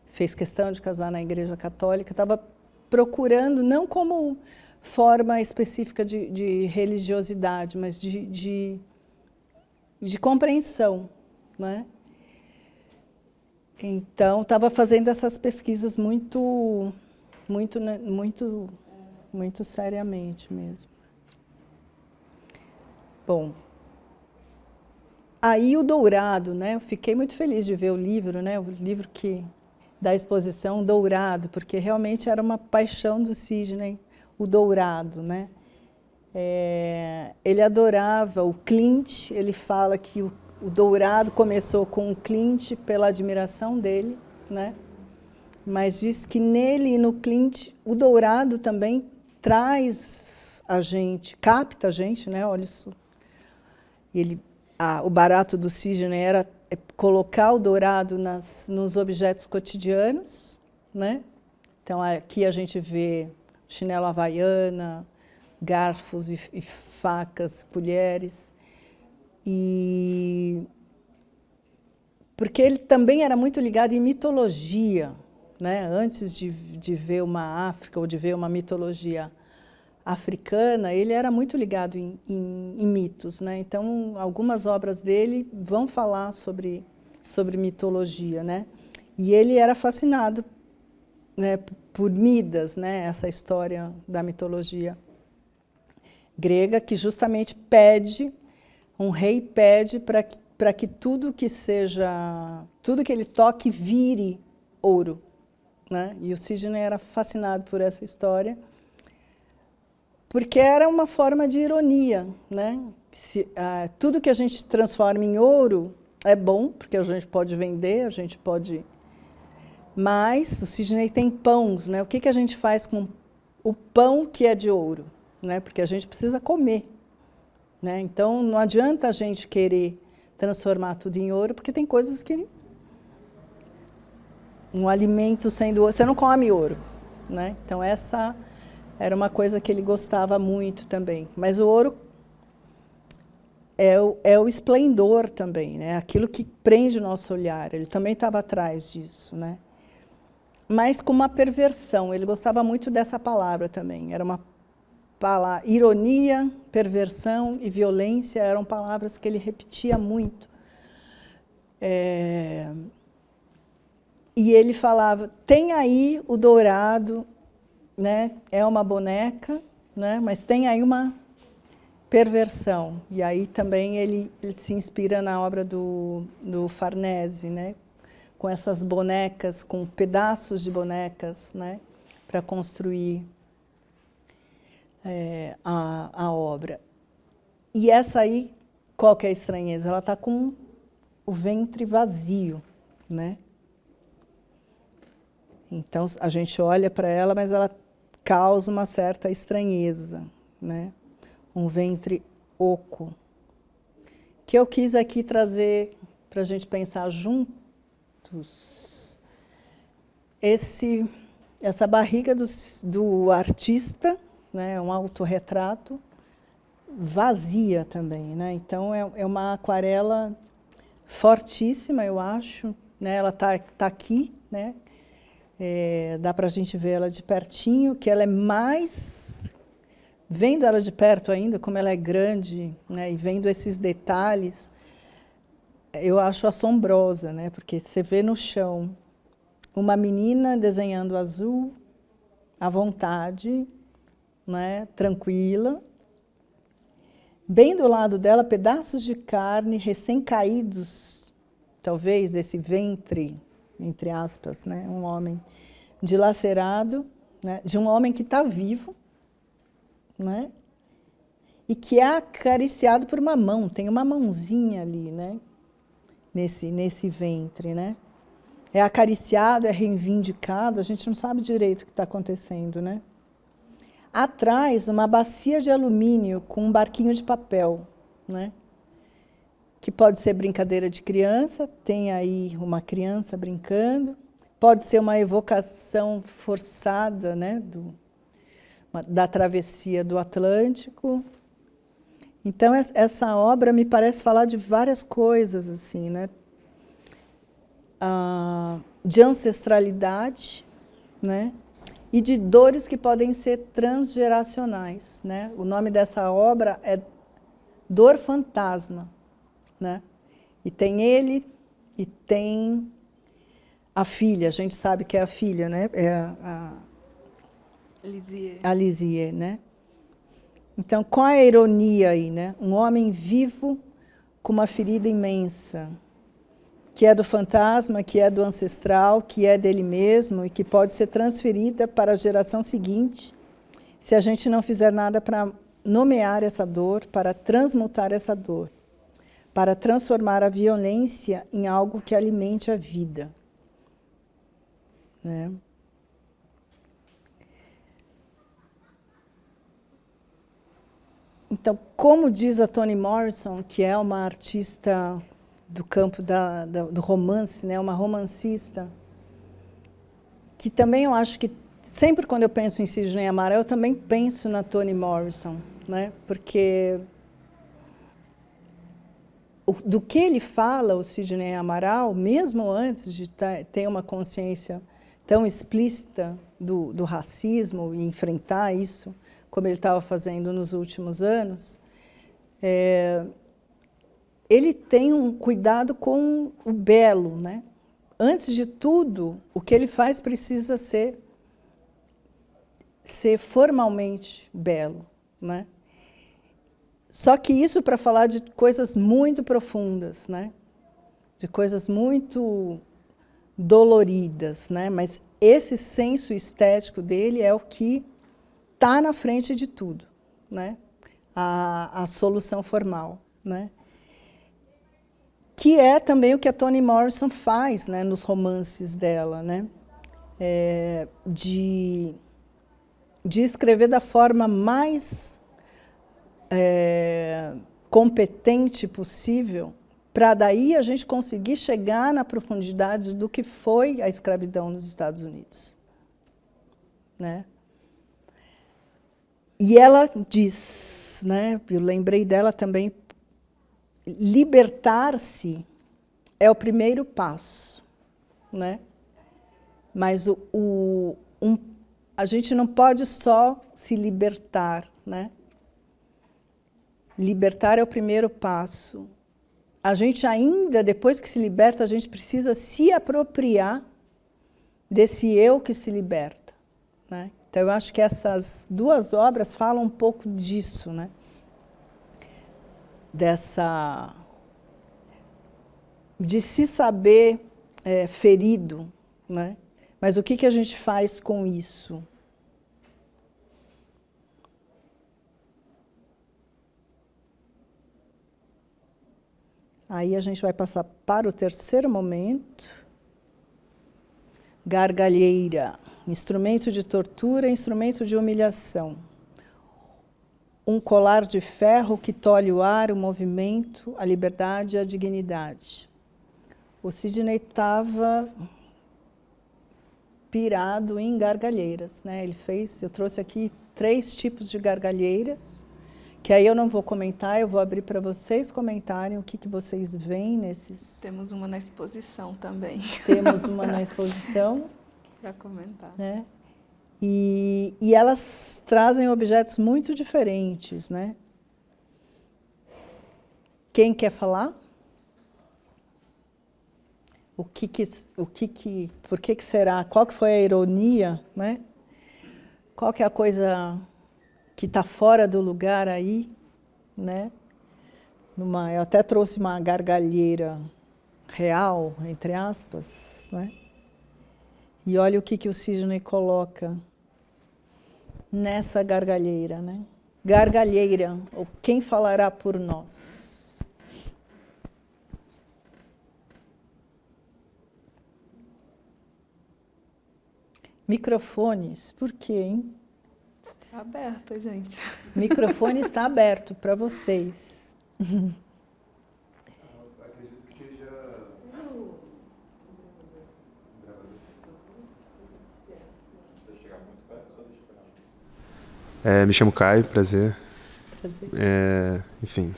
fez questão de casar na igreja católica, estava procurando, não como forma específica de religiosidade, mas de compreensão, né? Então, estava fazendo essas pesquisas muito seriamente mesmo. Bom, aí o Dourado, né? Eu fiquei muito feliz de ver o livro, né? O livro da exposição Dourado, porque realmente era uma paixão do Sidney, o Dourado, né? Ele adorava o Klimt, ele fala que o Dourado começou com o Klimt pela admiração dele, né? Mas diz que nele e no Klimt, o Dourado também traz a gente, capta a gente, né? Olha isso. O barato do Sidney era colocar o dourado nos objetos cotidianos, né? Então, aqui a gente vê chinelo havaiana, garfos e facas, colheres. Porque ele também era muito ligado em mitologia, né? Antes de ver uma África ou de ver uma mitologia africana, ele era muito ligado em mitos, né? Então, algumas obras dele vão falar sobre mitologia, né? E ele era fascinado, né, por Midas, né? Essa história da mitologia grega, que justamente um rei pede para que tudo que ele toque vire ouro, né? E o Sidney era fascinado por essa história, porque era uma forma de ironia, né? Tudo que a gente transforma em ouro é bom, porque a gente pode vender, a gente pode... Mas o Sidney tem pães, né? O que a gente faz com o pão que é de ouro, né? Porque a gente precisa comer, né? Então, não adianta a gente querer transformar tudo em ouro, porque tem coisas que... Um alimento sendo ouro... Você não come ouro, né? Então, essa era uma coisa que ele gostava muito também. Mas o ouro é o esplendor também, né? Aquilo que prende o nosso olhar. Ele também estava atrás disso, né? Mas com uma perversão. Ele gostava muito dessa palavra também. Era uma palavra... Ironia, perversão e violência eram palavras que ele repetia muito. E ele falava, tem aí o dourado, né? É uma boneca, né? Mas tem aí uma perversão. E aí também ele se inspira na obra do Farnese, né? Com essas bonecas, com pedaços de bonecas, né? Para construir a obra. E essa aí, qual que é a estranheza? Ela está com o ventre vazio, né? Então, a gente olha para ela, mas ela causa uma certa estranheza, né? Um ventre oco. Que eu quis aqui trazer para a gente pensar juntos essa barriga do artista, né? Um autorretrato vazia também, né? Então, é uma aquarela fortíssima, eu acho, né? Ela tá aqui, né? Dá para a gente ver ela de pertinho, que ela é mais... Vendo ela de perto ainda, como ela é grande, né, e vendo esses detalhes, eu acho assombrosa, né, porque você vê no chão uma menina desenhando azul, à vontade, né, tranquila. Bem do lado dela, pedaços de carne recém-caídos, talvez, desse ventre, entre aspas, né, um homem dilacerado, né, de um homem que está vivo, né, e que é acariciado por uma mão, tem uma mãozinha ali, né, nesse ventre, né. É acariciado, é reivindicado, a gente não sabe direito o que está acontecendo, né. Atrás, uma bacia de alumínio com um barquinho de papel, né, que pode ser brincadeira de criança, tem aí uma criança brincando, pode ser uma evocação forçada, né, da travessia do Atlântico. Então, essa obra me parece falar de várias coisas, assim, né, de ancestralidade, né, e de dores que podem ser transgeracionais, né. O nome dessa obra é Dor Fantasma, né, e tem ele e tem a filha, a gente sabe que é a filha, né, é a Lisieux, né. Então, qual é a ironia aí, né? Um homem vivo com uma ferida imensa, que é do fantasma, que é do ancestral, que é dele mesmo e que pode ser transferida para a geração seguinte, se a gente não fizer nada para nomear essa dor, para transmutar essa dor, para transformar a violência em algo que alimente a vida, né? Então, como diz a Toni Morrison, que é uma artista do campo do romance, né, uma romancista, que também eu acho que, sempre quando eu penso em Sidney Amaral, eu também penso na Toni Morrison, né, porque do que ele fala, o Sidney Amaral, mesmo antes de ter uma consciência tão explícita do racismo e enfrentar isso, como ele estava fazendo nos últimos anos, ele tem um cuidado com o belo, né? Antes de tudo, o que ele faz precisa ser formalmente belo, né? Só que isso para falar de coisas muito profundas, né? De coisas muito doloridas, né? Mas esse senso estético dele é o que está na frente de tudo, né? A solução formal, né? Que é também o que a Toni Morrison faz, né, nos romances dela, né? De escrever da forma mais competente possível, para daí a gente conseguir chegar na profundidade do que foi a escravidão nos Estados Unidos, né? E ela diz, né, eu lembrei dela também, libertar-se é o primeiro passo, né? Mas a gente não pode só se libertar, né? Libertar é o primeiro passo. A gente ainda, depois que se liberta, a gente precisa se apropriar desse eu que se liberta, né? Então, eu acho que essas duas obras falam um pouco disso, né? De se saber ferido, né? Mas o que a gente faz com isso? Aí a gente vai passar para o terceiro momento. Gargalheira, instrumento de tortura, instrumento de humilhação. Um colar de ferro que tolhe o ar, o movimento, a liberdade e a dignidade. O Sidney estava pirado em gargalheiras, né? Eu trouxe aqui 3 tipos de gargalheiras, que aí eu não vou comentar, eu vou abrir para vocês comentarem o que vocês veem nesses... Temos uma na exposição também. Temos uma na exposição. Para comentar. Né? E elas trazem objetos muito diferentes, né? Quem quer falar? Por que será? Qual que foi a ironia, né? qual que é a coisa que está fora do lugar aí, né? Eu até trouxe uma gargalheira real, entre aspas, né? E olha o que o Sidney coloca nessa gargalheira, né? Gargalheira, ou quem falará por nós? Microfones, por quê, hein? Tá aberta, gente. O microfone está aberto para vocês. Eu acredito que seja... me chamo Caio, prazer. Enfim,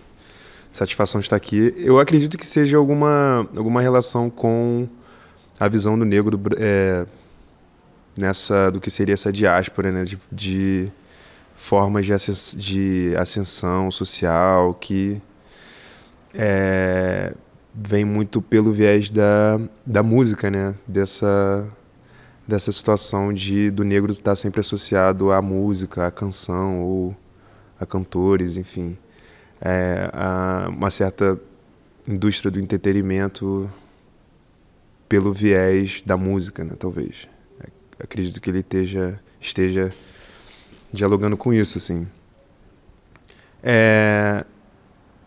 satisfação de estar aqui. Eu acredito que seja alguma relação com a visão do negro do que seria essa diáspora, né, de formas de ascensão social que vem muito pelo viés da música, né, dessa situação do negro estar sempre associado à música, à canção ou a cantores, enfim, a uma certa indústria do entretenimento pelo viés da música, né, talvez. Acredito que ele esteja dialogando com isso, assim.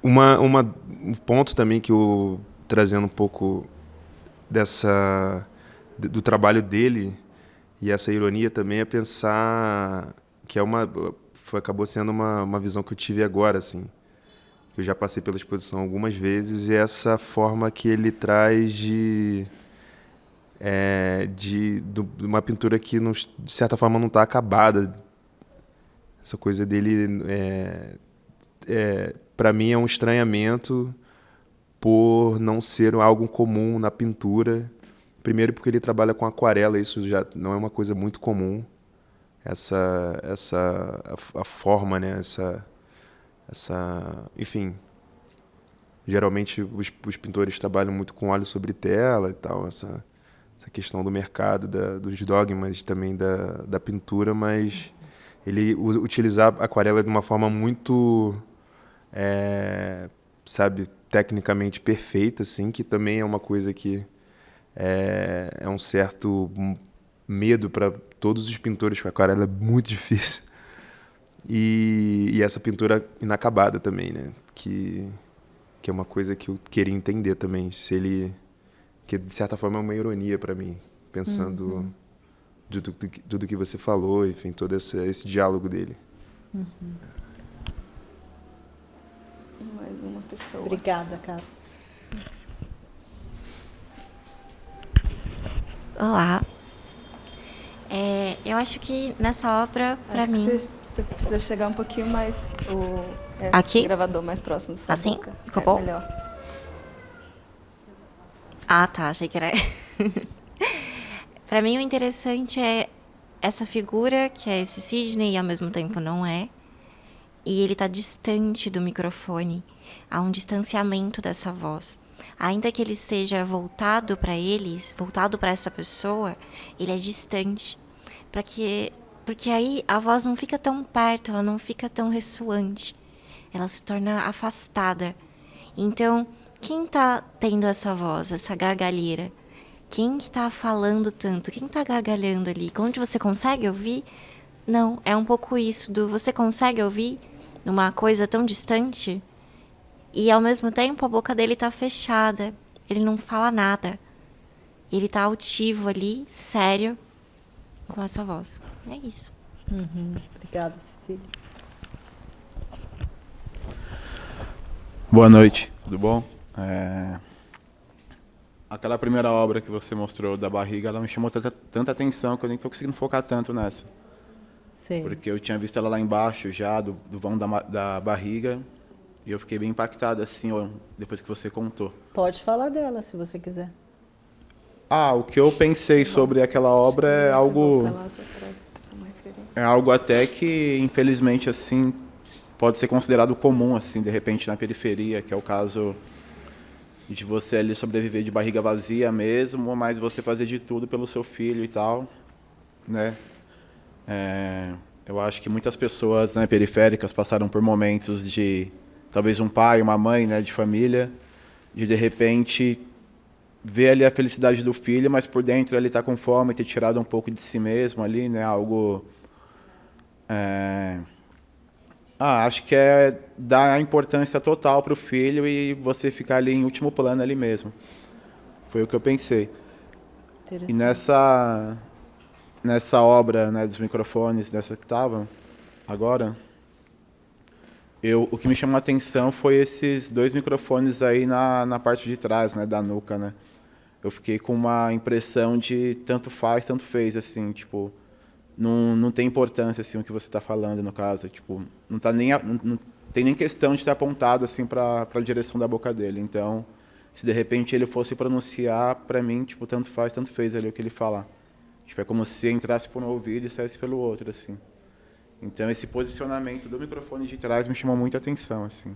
Um ponto também que eu trazendo um pouco do trabalho dele e essa ironia também é pensar que acabou sendo uma visão que eu tive agora, assim, que eu já passei pela exposição algumas vezes, e essa forma que ele traz de uma pintura que, de certa forma, não está acabada. Essa coisa dele, para mim, é um estranhamento por não ser algo comum na pintura. Primeiro porque ele trabalha com aquarela, isso já não é uma coisa muito comum. A forma, né? Enfim, geralmente os pintores trabalham muito com óleo sobre tela e tal, essa questão do mercado, dos dogmas também da pintura, mas ele utilizar a aquarela de uma forma muito, tecnicamente perfeita, assim, que também é uma coisa que é um certo medo para todos os pintores, porque a aquarela é muito difícil. E essa pintura inacabada também, né? Que é uma coisa que eu queria entender também, que de certa forma é uma ironia para mim, pensando de tudo que você falou, enfim, todo esse diálogo dele. Mais uma pessoa. Obrigada, Carlos. Olá. Eu acho que nessa obra, para mim... Você precisa chegar um pouquinho mais... Aqui? O gravador mais próximo da sua assim? boca. Ficou bom? Melhor. Ah, tá. Achei que era... Para mim, o interessante é essa figura, que é esse Sidney, e ao mesmo tempo não é. E ele está distante do microfone. Há um distanciamento dessa voz. Ainda que ele seja voltado para eles, voltado para essa pessoa, ele é distante. Porque aí a voz não fica tão perto, ela não fica tão ressoante. Ela se torna afastada. Então, quem está tendo essa voz, essa gargalheira? Quem está falando tanto? Quem está gargalhando ali? Onde você consegue ouvir? Não, é um pouco isso você consegue ouvir numa coisa tão distante? E, ao mesmo tempo, a boca dele está fechada. Ele não fala nada. Ele está altivo ali, sério, com essa voz. É isso. Obrigada, Cecília. Boa noite, tudo bom? Aquela primeira obra que você mostrou da barriga, ela me chamou tanta atenção que eu nem estou conseguindo focar tanto nessa. Sim. Porque eu tinha visto ela lá embaixo já, do vão da barriga, e eu fiquei bem impactado, assim, depois que você contou. Pode falar dela, se você quiser. O que eu pensei sobre aquela obra é algo até que, infelizmente, assim, pode ser considerado comum, assim, de repente, na periferia, que é o caso de você ali sobreviver de barriga vazia mesmo, mas você fazer de tudo pelo seu filho e tal, né? Eu acho que muitas pessoas, né, periféricas passaram por momentos de talvez um pai, uma mãe, né, de família, de repente ver ali a felicidade do filho, mas por dentro ele está com fome, ter tirado um pouco de si mesmo ali, né, algo acho que é dar a importância total para o filho e você ficar ali em último plano ali mesmo. Foi o que eu pensei. E nessa obra, né, dos microfones, dessa que estavam agora, o que me chamou a atenção foi esses 2 microfones aí na parte de trás, né, da nuca, né. Eu fiquei com uma impressão de tanto faz, tanto fez, assim, tipo, não tem importância assim o que você está falando no caso, tipo, não tem nem questão de estar apontado assim para a direção da boca dele. Então, se de repente ele fosse pronunciar, para mim, tipo, tanto faz, tanto fez ali o que ele falar. Tipo, é como se entrasse por um ouvido e saísse pelo outro, assim. Então, esse posicionamento do microfone de trás me chamou muita atenção, assim.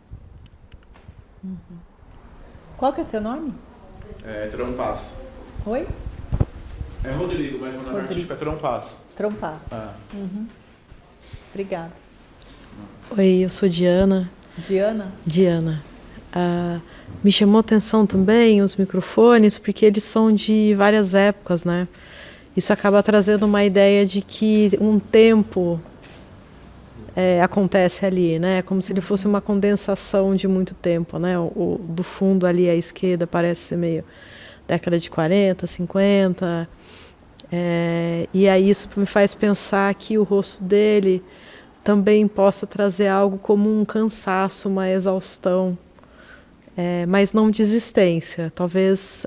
Qual que é seu nome? Trompaz. Oi? É Rodrigo, mas meu nome artístico é Trompaz. Trompaz. Obrigada. Oi, eu sou Diana. Diana. Me chamou a atenção também os microfones, porque eles são de várias épocas, né? Isso acaba trazendo uma ideia de que um tempo acontece ali, né? Como se ele fosse uma condensação de muito tempo, né? Do fundo ali à esquerda parece ser meio década de 40, 50. E aí isso me faz pensar que o rosto dele também possa trazer algo como um cansaço, uma exaustão, mas não desistência. Talvez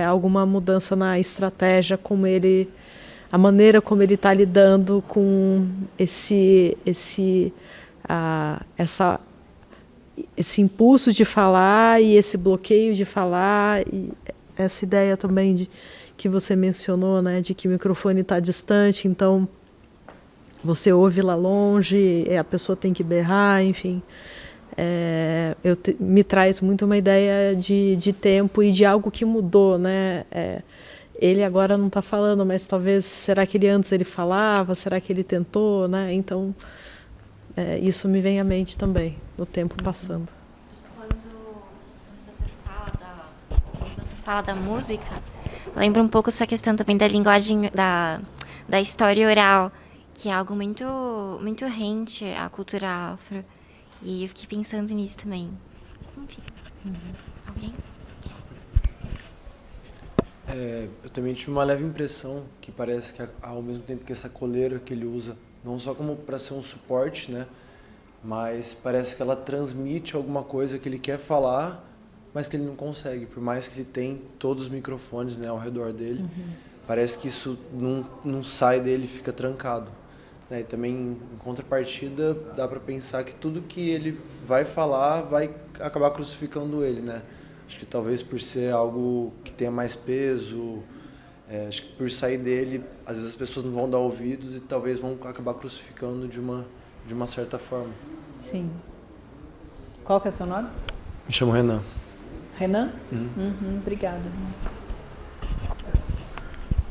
alguma mudança na estratégia, a maneira como ele está lidando com esse impulso de falar e esse bloqueio de falar, e essa ideia também que você mencionou, né, de que o microfone está distante, então você ouve lá longe, a pessoa tem que berrar, enfim. Me traz muito uma ideia de tempo e de algo que mudou, né? Ele agora não está falando, mas talvez, será que antes ele falava? Será que ele tentou, né? Então, isso me vem à mente também, no tempo passando. Quando você fala da música, lembra um pouco essa questão também da linguagem, da história oral, que é algo muito, muito rente à cultura afro. E eu fiquei pensando nisso também. Enfim. Alguém? Eu também tive uma leve impressão que parece que ao mesmo tempo que essa coleira que ele usa, não só como para ser um suporte, né, mas parece que ela transmite alguma coisa que ele quer falar, mas que ele não consegue, por mais que ele tenha todos os microfones, né, ao redor dele. Parece que isso não sai dele, fica trancado. E também, em contrapartida, dá para pensar que tudo que ele vai falar vai acabar crucificando ele, né? Acho que talvez por ser algo que tenha mais peso, acho que por sair dele, às vezes as pessoas não vão dar ouvidos e talvez vão acabar crucificando de uma certa forma. Sim. Qual que é o seu nome? Me chamo Renan. Renan? Obrigada.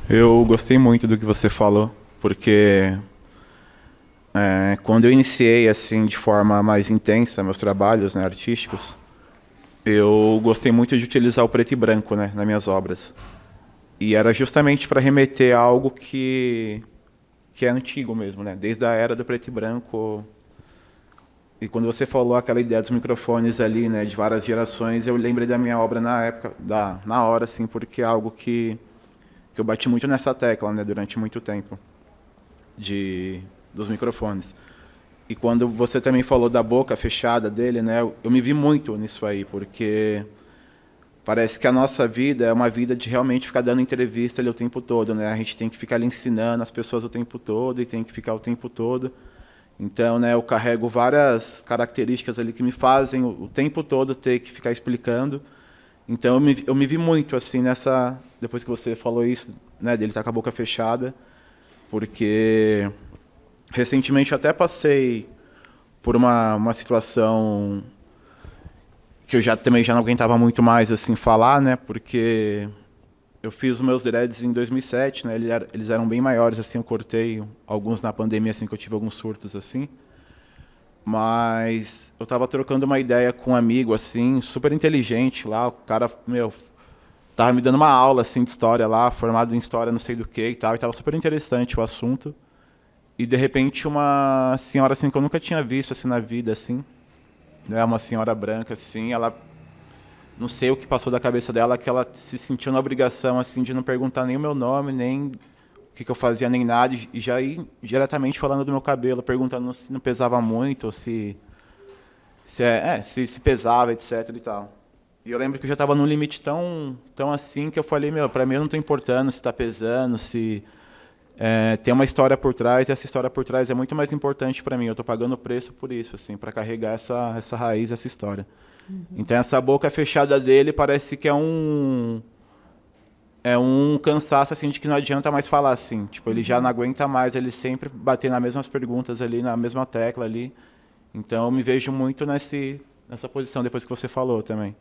Eu gostei muito do que você falou, porque quando eu iniciei assim de forma mais intensa meus trabalhos, né, artísticos, eu gostei muito de utilizar o preto e branco, né, nas minhas obras. E era justamente para remeter a algo que é antigo mesmo, né, desde a era do preto e branco. E quando você falou aquela ideia dos microfones ali, né, de várias gerações, eu lembrei da minha obra na época, na hora, assim, porque é algo que eu bati muito nessa tecla, né, durante muito tempo, dos microfones. E quando você também falou da boca fechada dele, né, eu me vi muito nisso aí, porque parece que a nossa vida é uma vida de realmente ficar dando entrevista ali o tempo todo, né? A gente tem que ficar ali ensinando as pessoas o tempo todo e tem que ficar o tempo todo. Então, né, eu carrego várias características ali que me fazem o tempo todo ter que ficar explicando. Então, eu me vi muito assim depois que você falou isso, né, dele estar com a boca fechada, porque recentemente eu até passei por uma situação que eu também já não aguentava muito mais assim falar, né? Porque eu fiz os meus dreads em 2007, né? Eles eram bem maiores, assim, eu cortei alguns na pandemia, assim, que eu tive alguns surtos, assim. Mas eu tava trocando uma ideia com um amigo, assim, super inteligente lá, o cara, tava me dando uma aula, assim, de história lá, formado em história não sei do que e tal, e tava super interessante o assunto. E, de repente, uma senhora, assim, que eu nunca tinha visto, assim, na vida, assim, né? Uma senhora branca, assim, ela... Não sei o que passou da cabeça dela, que ela se sentiu na obrigação, assim, de não perguntar nem o meu nome, nem o que eu fazia, nem nada, e já ir diretamente falando do meu cabelo, perguntando se não pesava muito, ou se pesava, etc e tal. E eu lembro que eu já estava num limite tão assim, que eu falei, pra mim eu não estou importando se está pesando, se tem uma história por trás, e essa história por trás é muito mais importante para mim, eu estou pagando o preço por isso, assim, para carregar essa raiz, essa história. Então essa boca fechada dele parece que é um cansaço, assim, de que não adianta mais falar, assim. Tipo, ele já não aguenta mais, ele sempre bater nas mesmas perguntas ali, na mesma tecla ali. Então eu me vejo muito nessa posição, depois que você falou também.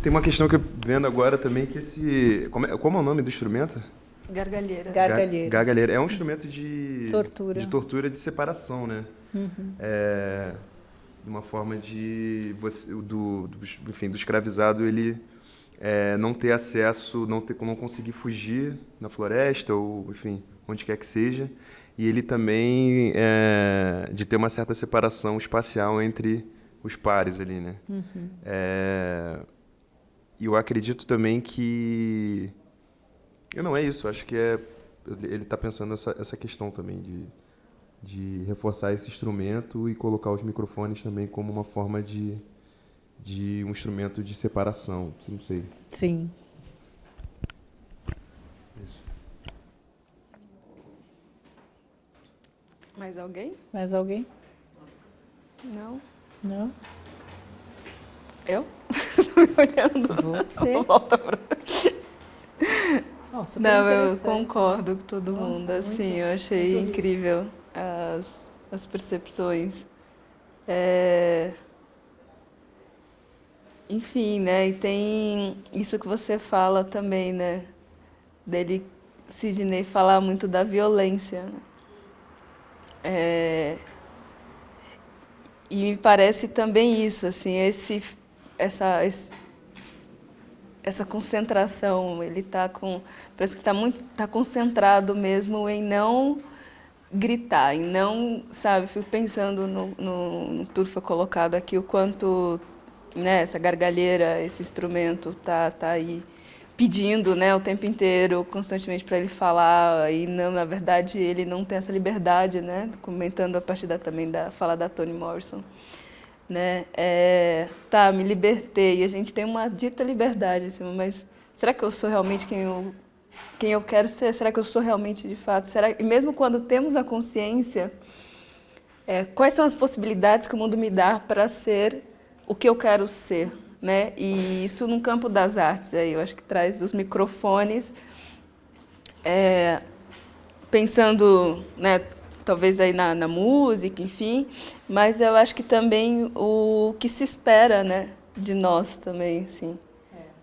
Tem uma questão que eu vendo agora também, que como é o nome do instrumento? Gargalheira. Gargalheira. É um instrumento de tortura, de separação, né? De uma forma de enfim, do escravizado ele não ter acesso, não conseguir fugir na floresta ou, enfim, onde quer que seja. E ele também de ter uma certa separação espacial entre os pares ali, né? E eu acredito também que... Não é isso, acho que ele está pensando essa questão também de reforçar esse instrumento e colocar os microfones também como uma forma de um instrumento de separação, não sei. Sim. Isso. Mais alguém? Mais alguém? Não. Não? Eu? Tô me olhando. Você. Volta pra... Nossa, Não, eu concordo com todo mundo, muito, assim, eu achei incrível as percepções. Enfim, né, e tem isso que você fala também, né, dele, Sidney, falar muito da violência, né? E me parece também isso, assim, essa concentração, ele parece que tá concentrado mesmo em não gritar, em não, sabe, fico pensando no tudo que foi colocado aqui, o quanto, né, essa gargalheira, esse instrumento tá aí pedindo, né, o tempo inteiro, constantemente para ele falar, e não, na verdade ele não tem essa liberdade, né, comentando a partir também da fala da Toni Morrison. Né? Me libertei, e a gente tem uma dita liberdade, assim, mas será que eu sou realmente quem eu quero ser? Será que eu sou realmente de fato? E mesmo quando temos a consciência, quais são as possibilidades que o mundo me dá para ser o que eu quero ser? Né? E isso no campo das artes, eu acho que traz os microfones, pensando, né, talvez aí na música, enfim, mas eu acho que também o que se espera, né, de nós também, assim,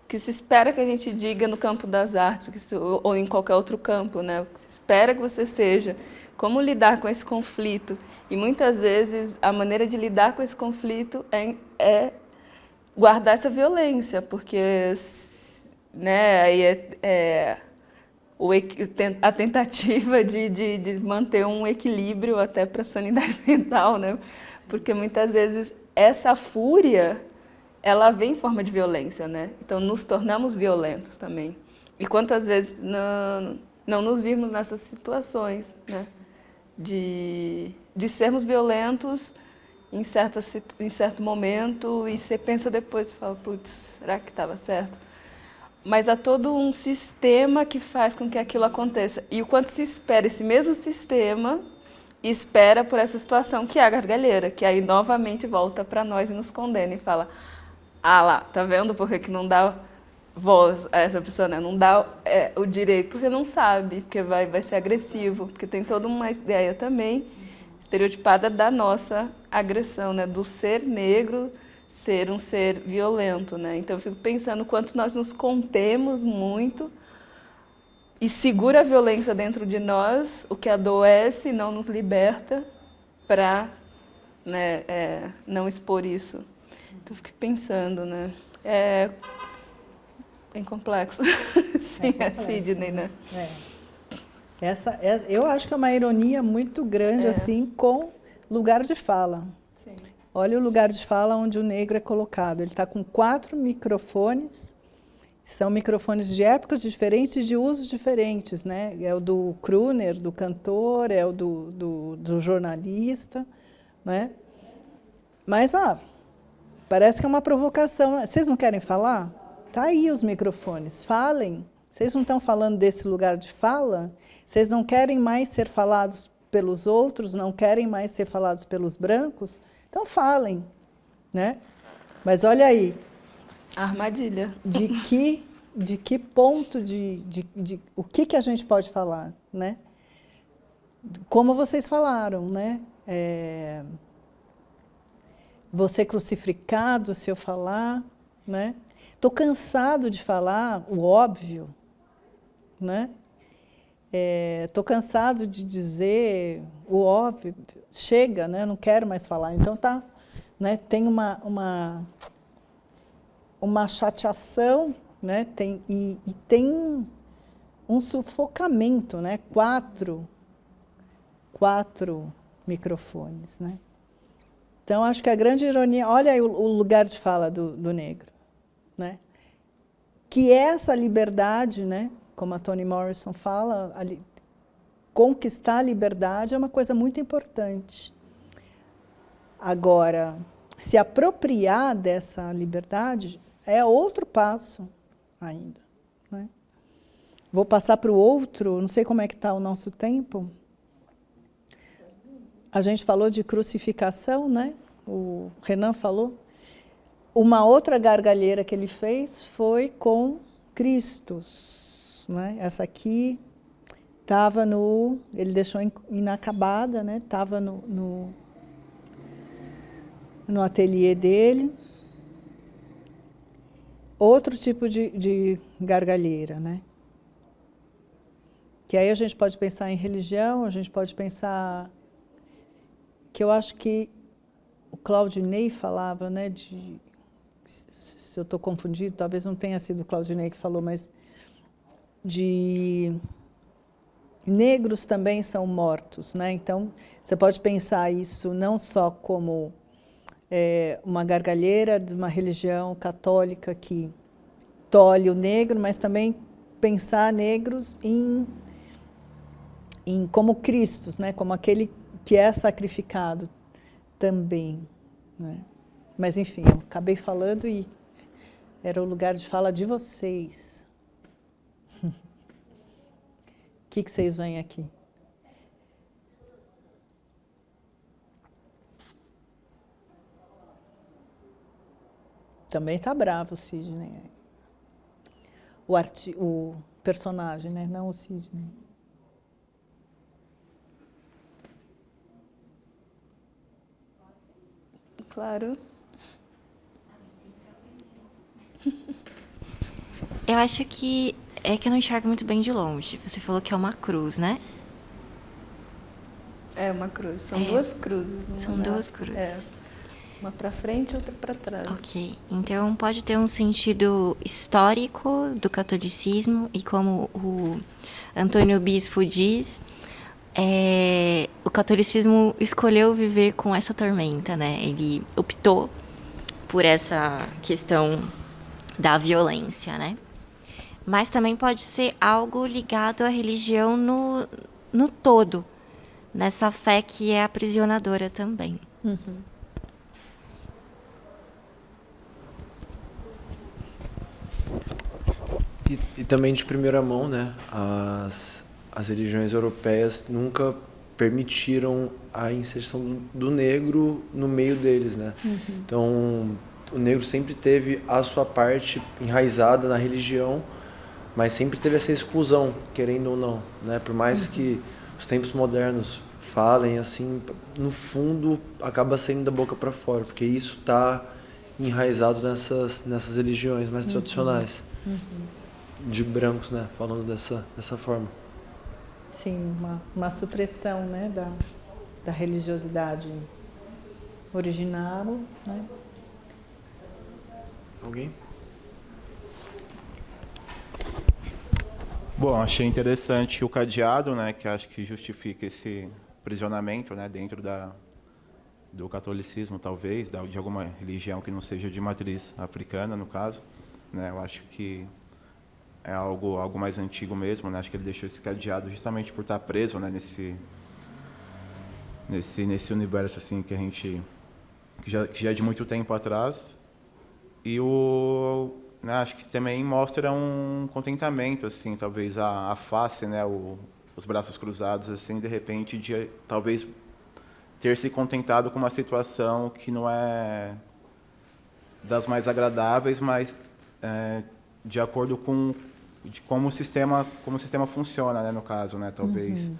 que se espera que a gente diga no campo das artes, ou em qualquer outro campo, né, o que se espera que você seja, como lidar com esse conflito, e muitas vezes a maneira de lidar com esse conflito é guardar essa violência, porque, né, aí a tentativa de manter um equilíbrio até para a sanidade mental, né? Porque muitas vezes essa fúria, ela vem em forma de violência, né? Então nos tornamos violentos também. E quantas vezes não nos vimos nessas situações, né? De sermos violentos em certo momento e você pensa depois e fala, putz, será que estava certo? Mas há todo um sistema que faz com que aquilo aconteça. E o quanto se espera, esse mesmo sistema espera por essa situação, que é a gargalheira, que aí novamente volta para nós e nos condena e fala, lá, tá vendo por que não dá voz a essa pessoa, né? Não dá o direito, porque não sabe, porque vai ser agressivo, porque tem toda uma ideia também estereotipada da nossa agressão, né? Do ser negro ser um ser violento, né? Então eu fico pensando o quanto nós nos contemos muito e segura a violência dentro de nós, o que adoece e não nos liberta para, né, não expor isso. Então eu fico pensando, né? É bem complexo. Sim, complexo, Sidney, né? Eu acho que é uma ironia muito grande assim com lugar de fala. Sim. Olha o lugar de fala onde o negro é colocado. Ele está com 4 microfones, são microfones de épocas diferentes, de usos diferentes, né? É o do crooner, do cantor, é o do jornalista, né? Mas, parece que é uma provocação. Vocês não querem falar? Tá aí os microfones, falem. Vocês não estão falando desse lugar de fala? Vocês não querem mais ser falados pelos outros, não querem mais ser falados pelos brancos? Então falem, né? Mas olha aí. Armadilha. De que ponto, o que a gente pode falar, né? Como vocês falaram, né? Vou ser crucificado se eu falar, né? Estou cansado de falar o óbvio, né? Estou cansado de dizer o óbvio, chega, né? Não quero mais falar. Então tá, né? Tem uma chateação, né? Tem um sufocamento, né? 4 microfones, né? Então acho que a grande ironia, olha aí o lugar de fala do negro, né? Que essa liberdade, né? Como a Toni Morrison fala, conquistar a liberdade é uma coisa muito importante. Agora, se apropriar dessa liberdade é outro passo ainda, né? Vou passar para o outro, não sei como é que está o nosso tempo. A gente falou de crucificação, né? O Renan falou. Uma outra gargalheira que ele fez foi com Cristos, né? Essa aqui estava ele deixou inacabada, né? Estava no ateliê dele. Outro tipo de gargalheira, né? Que aí a gente pode pensar em religião, a gente pode pensar... Que eu acho que o Claudinei falava, né? Se eu estou confundido, talvez não tenha sido o Claudinei que falou, mas de negros também são mortos, né? Então, você pode pensar isso não só como uma gargalheira de uma religião católica que tolhe o negro, mas também pensar negros como Cristos, né? Como aquele que é sacrificado também, né? Mas, enfim, eu acabei falando e era o lugar de fala de vocês. O que vocês veem aqui? Também está bravo o Sidney. O personagem, né? Não o Sidney. Claro. Eu acho que eu não enxergo muito bem de longe. Você falou que é uma cruz, né? É uma cruz. São 2 cruzes. São 2 cruzes. Uma para frente e outra para trás. Ok. Então pode ter um sentido histórico do catolicismo e como o Antônio Bispo diz, o catolicismo escolheu viver com essa tormenta, né? Ele optou por essa questão da violência, né? Mas também pode ser algo ligado à religião no todo, nessa fé que é aprisionadora também. Uhum. E também de primeira mão, né? As religiões europeias nunca permitiram a inserção do negro no meio deles, né? Uhum. Então, o negro sempre teve a sua parte enraizada na religião, mas sempre teve essa exclusão, querendo ou não, né? Por mais que os tempos modernos falem assim, no fundo acaba saindo da boca para fora, porque isso está enraizado nessas religiões mais tradicionais, de brancos, né? Falando dessa forma. Sim, uma supressão, né, da religiosidade original, né? Alguém? Bom, achei interessante o cadeado, né, que acho que justifica esse aprisionamento, né, dentro do catolicismo, talvez, de alguma religião que não seja de matriz africana, no caso, né? Eu acho que é algo mais antigo mesmo, né? Acho que ele deixou esse cadeado justamente por estar preso, né, nesse universo assim que já é de muito tempo atrás. E né, acho que também mostra um contentamento, assim, talvez a face, né, os braços cruzados, assim, de repente, de talvez ter se contentado com uma situação que não é das mais agradáveis, mas de acordo com como o sistema funciona, né, no caso, né, talvez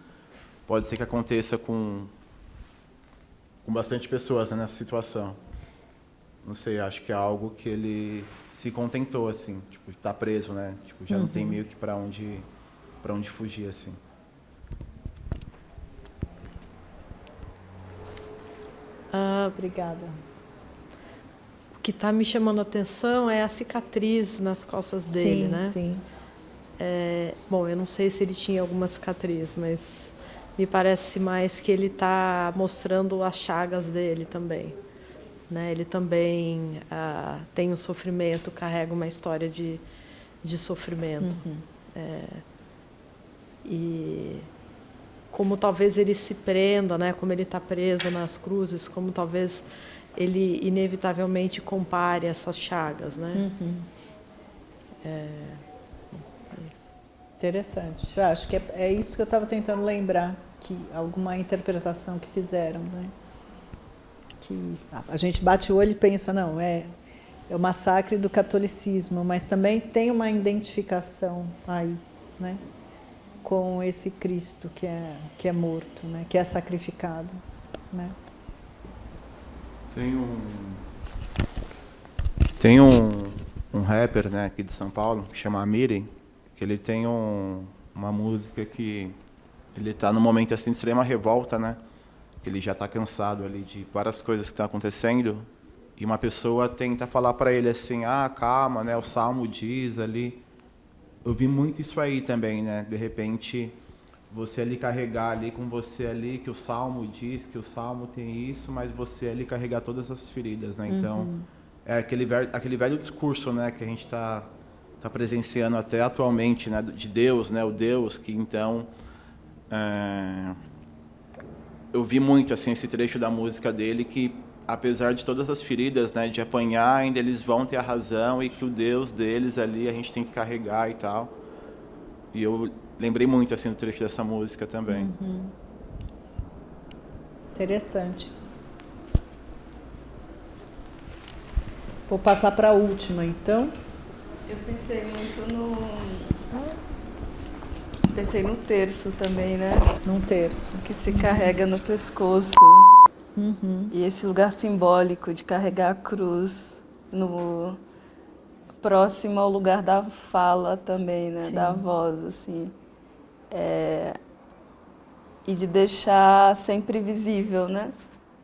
pode ser que aconteça com bastante pessoas, né, nessa situação. Não sei, acho que é algo que ele se contentou, assim, tipo, tá preso, né? Tipo, já não tem meio que para onde fugir, assim. Obrigada. O que está me chamando a atenção é a cicatriz nas costas dele, Sim, né? sim. Bom, eu não sei se ele tinha alguma cicatriz, mas me parece mais que ele está mostrando as chagas dele também. Né? Ele também tem um sofrimento, carrega uma história de sofrimento. E como talvez ele se prenda, né? Como ele está preso nas cruzes, como talvez ele inevitavelmente compare essas chagas. Né? Interessante. Eu acho que é isso que eu estava tentando lembrar, que alguma interpretação que fizeram, né? Que a gente bate o olho e pensa, não, é o massacre do catolicismo, mas também tem uma identificação aí, né, com esse Cristo que é morto, né, que é sacrificado, né? Tem um rapper, né, aqui de São Paulo, que chama Amiri, que ele tem uma música que ele está num momento assim de extrema revolta, né? Que ele já está cansado ali de várias coisas que estão acontecendo, e uma pessoa tenta falar para ele assim, calma, né, o Salmo diz ali. Eu vi muito isso aí também, né, de repente você ali carregar ali com você ali que o Salmo diz, que o Salmo tem isso, mas você ali carregar todas as feridas, né? Então é aquele velho discurso, né, que a gente está presenciando até atualmente, né, de Deus, né, o Deus que então eu vi muito assim esse trecho da música dele, que apesar de todas as feridas, né, de apanhar, ainda eles vão ter a razão, e que o Deus deles ali a gente tem que carregar e tal. E eu lembrei muito assim do trecho dessa música também. Interessante. Vou passar para a última, então. Eu pensei muito Pensei no terço também, né? Num terço. Que se carrega no pescoço. E esse lugar simbólico de carregar a cruz próximo ao lugar da fala também, né? Sim. Da voz, assim. E de deixar sempre visível, né?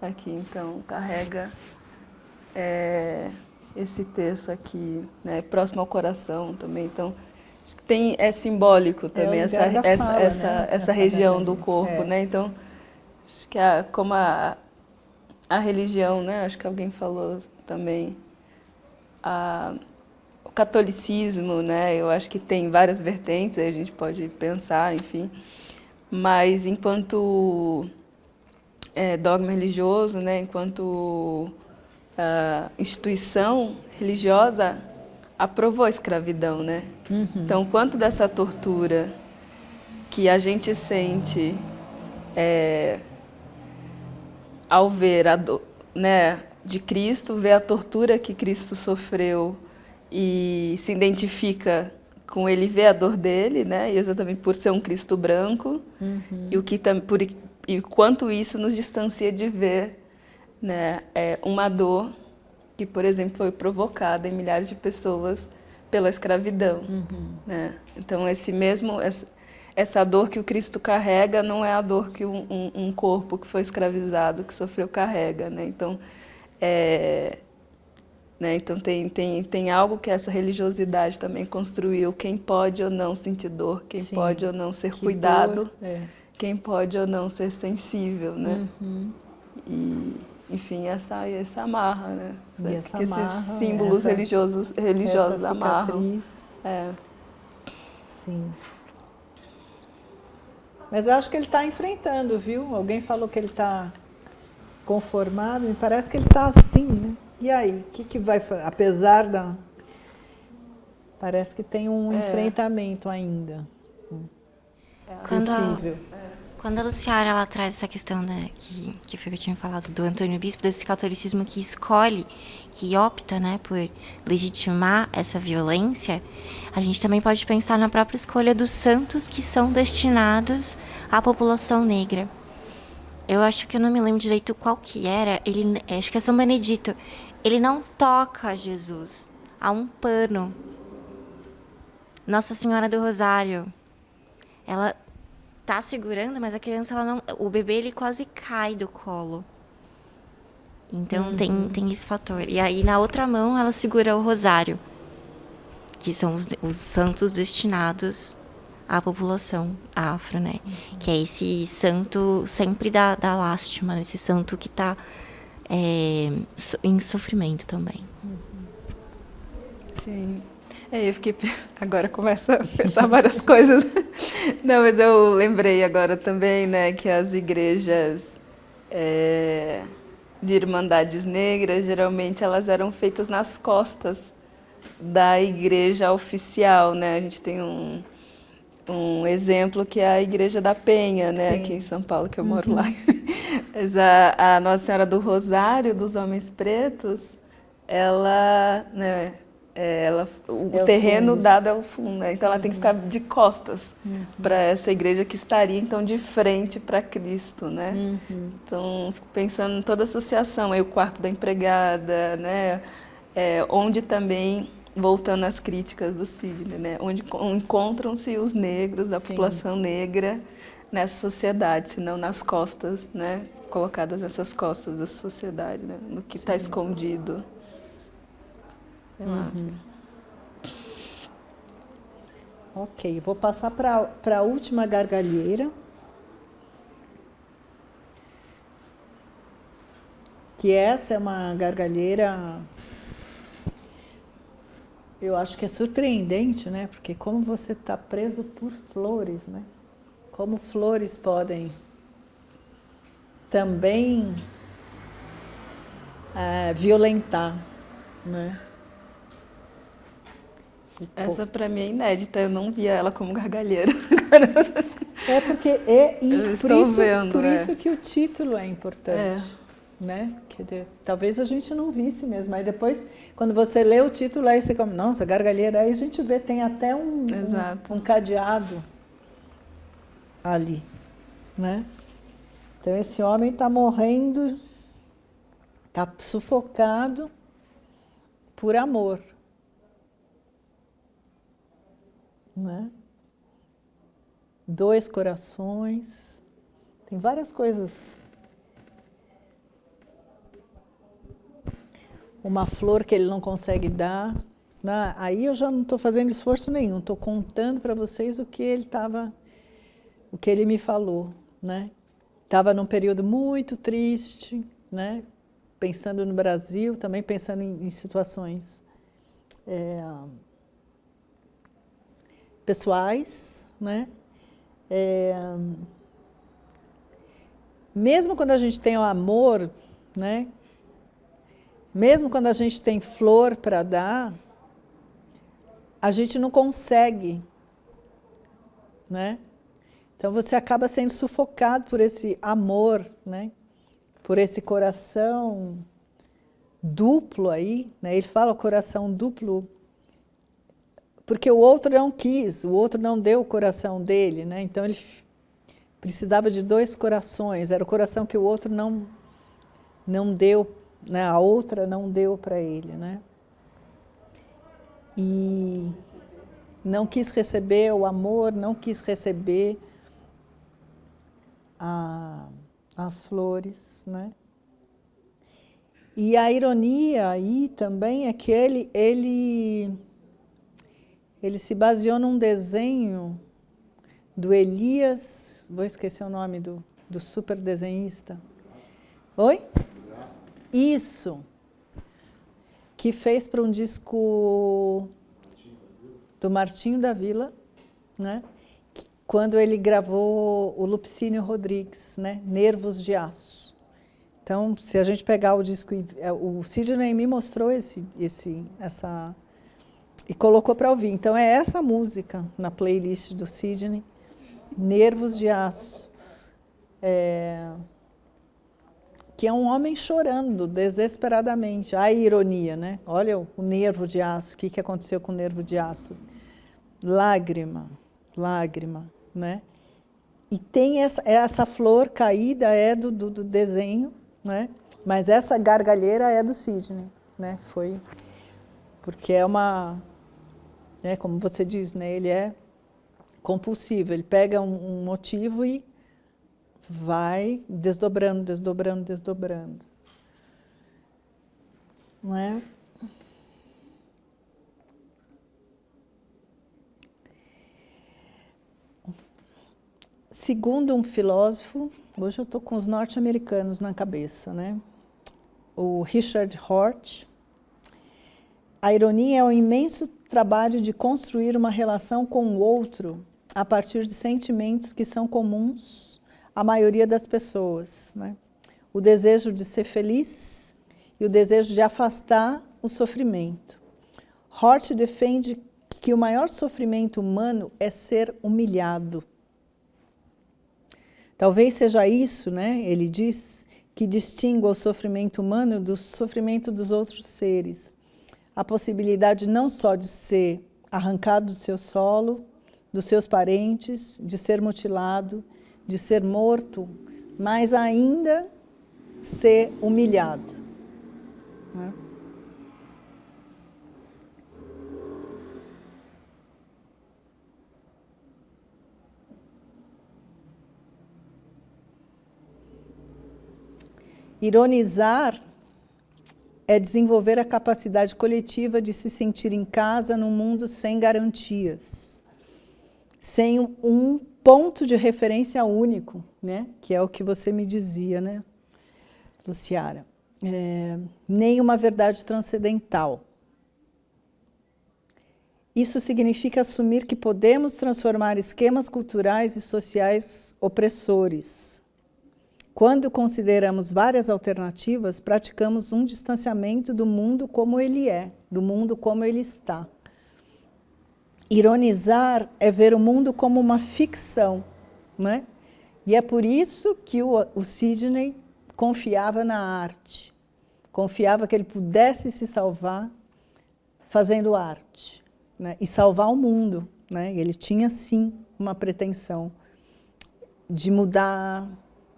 Aqui, então, carrega esse terço aqui, né? Próximo ao coração também, então... Acho que é simbólico também essa região do corpo, né? Então, acho que como a religião, né? Acho que alguém falou também, o catolicismo, né? Eu acho que tem várias vertentes, aí a gente pode pensar, enfim. Mas enquanto dogma religioso, né? Enquanto instituição religiosa, aprovou a escravidão, né? Então, quanto dessa tortura que a gente sente ao ver a dor, né, de Cristo, ver a tortura que Cristo sofreu e se identifica com ele, ver a dor dele, né? E exatamente por ser um Cristo branco, e quanto isso nos distancia de ver, né, uma dor que, por exemplo, foi provocada em milhares de pessoas pela escravidão, né? Então, essa dor que o Cristo carrega não é a dor que um corpo que foi escravizado, que sofreu, carrega, né? Então, então tem algo que essa religiosidade também construiu. Quem pode ou não sentir dor, quem Sim. pode ou não ser Que cuidado, dor, quem pode ou não ser sensível, né? E, enfim, essa amarra, né? E essa que amarra, esses símbolos religiosos essa amarram. cicatriz. Sim. Mas eu acho que ele está enfrentando, viu? Alguém falou que ele está conformado, me parece que ele está assim, né? E aí, o que vai fazer? Apesar da... Parece que tem um enfrentamento ainda. Possível. Quando a Luciara ela traz essa questão, né, que foi o que eu tinha falado do Antônio Bispo, desse catolicismo que escolhe, que opta, né, por legitimar essa violência, a gente também pode pensar na própria escolha dos santos que são destinados à população negra. Eu acho que eu não me lembro direito qual que era, acho que é São Benedito. Ele não toca Jesus, há um pano. Nossa Senhora do Rosário, ela tá segurando, mas a criança, o bebê, ele quase cai do colo. Então tem esse fator. E aí na outra mão ela segura o rosário, que são os santos destinados à população afro, né? Que é esse santo sempre da lástima, esse santo que está em sofrimento também. Sim. Eu fiquei... Agora começa a pensar várias coisas. Não, mas eu lembrei agora também, né, que as igrejas de irmandades negras, geralmente elas eram feitas nas costas da igreja oficial, né? A gente tem um exemplo que é a Igreja da Penha, né? Aqui em São Paulo, que eu moro lá. Mas a Nossa Senhora do Rosário, dos Homens Pretos, ela, né, o terreno fundo. dado é o fundo, né? Então ela tem que ficar de costas para essa igreja que estaria então de frente para Cristo, né? Então fico pensando em toda a associação, aí o quarto da empregada, né? Onde também, voltando às críticas do Sidney, né? Onde encontram-se os negros, a população negra nessa sociedade, senão nas costas, né? Colocadas nessas costas da sociedade, né? No que está escondido. Sei lá. Ok, vou passar para a última gargalheira, que essa é uma gargalheira, eu acho que é surpreendente, né? Porque como você está preso por flores, né? Como flores podem também violentar, né? Essa para mim é inédita, eu não via ela como gargalheira. Porque por isso que o título é importante, né? Talvez a gente não visse mesmo, mas depois, quando você lê o título, aí você come, nossa, gargalheira, aí a gente vê, tem até um cadeado ali, né? Então esse homem está morrendo, está sufocado por amor. Né? 2 corações, tem várias coisas. Uma flor que ele não consegue dar. Aí eu já não estou fazendo esforço nenhum, estou contando para vocês o que ele me falou, né? Estava num período muito triste, né? Pensando no Brasil, também pensando em situações pessoais, né? Mesmo quando a gente tem o amor, né? Mesmo quando a gente tem flor para dar, a gente não consegue, né? Então você acaba sendo sufocado por esse amor, né? Por esse coração duplo aí, né? Ele fala o coração duplo, porque o outro não quis, o outro não deu o coração dele, né? Então ele precisava de 2 corações, era o coração que o outro não deu, né? A outra não deu para ele, né? E não quis receber o amor, não quis receber as flores, né? E a ironia aí também é que ele se baseou num desenho do Elias, vou esquecer o nome do super desenhista. Oi? Isso. Que fez para um disco do Martinho da Vila, né? Quando ele gravou o Lupicínio Rodrigues, né? Nervos de Aço. Então, se a gente pegar o disco, o Sidney me mostrou essa e colocou para ouvir. Então, é essa música na playlist do Sidney, Nervos de Aço, que é um homem chorando desesperadamente. A ironia, né? Olha o nervo de aço, o que aconteceu com o nervo de aço? Lágrima, lágrima, né? E tem essa flor caída do desenho, né? Mas essa gargalheira é do Sidney, né? Foi porque como você diz, né? Ele é compulsivo, ele pega um motivo e vai desdobrando, desdobrando, desdobrando. Não é? Segundo um filósofo, hoje eu estou com os norte-americanos na cabeça, né? O Richard Hort, a ironia é o imenso trabalho de construir uma relação com o outro a partir de sentimentos que são comuns à maioria das pessoas, né? O desejo de ser feliz e o desejo de afastar o sofrimento. Hort defende que o maior sofrimento humano é ser humilhado. Talvez seja isso, né, ele diz, que distingua o sofrimento humano do sofrimento dos outros seres. A possibilidade não só de ser arrancado do seu solo, dos seus parentes, de ser mutilado, de ser morto, mas ainda ser humilhado, né? Ironizar é desenvolver a capacidade coletiva de se sentir em casa num mundo sem garantias, sem um ponto de referência único, né? Que é o que você me dizia, né, Luciara? Nem uma verdade transcendental. Isso significa assumir que podemos transformar esquemas culturais e sociais opressores. Quando consideramos várias alternativas, praticamos um distanciamento do mundo como ele é, do mundo como ele está. Ironizar é ver o mundo como uma ficção, né? E é por isso que o Sidney confiava na arte, confiava que ele pudesse se salvar fazendo arte, né? E salvar o mundo, né? Ele tinha, sim, uma pretensão de mudar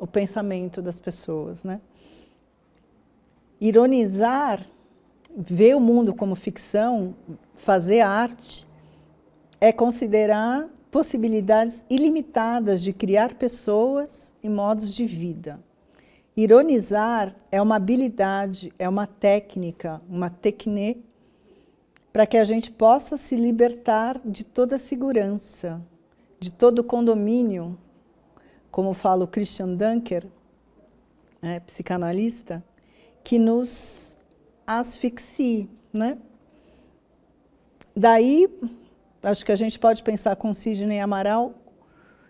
o pensamento das pessoas, né? Ironizar, ver o mundo como ficção, fazer arte, é considerar possibilidades ilimitadas de criar pessoas e modos de vida. Ironizar é uma habilidade, é uma técnica, uma techné, para que a gente possa se libertar de toda a segurança, de todo o condomínio, como fala o Christian Dunker, psicanalista, que nos asfixie, né? Daí, acho que a gente pode pensar com Sidney Amaral,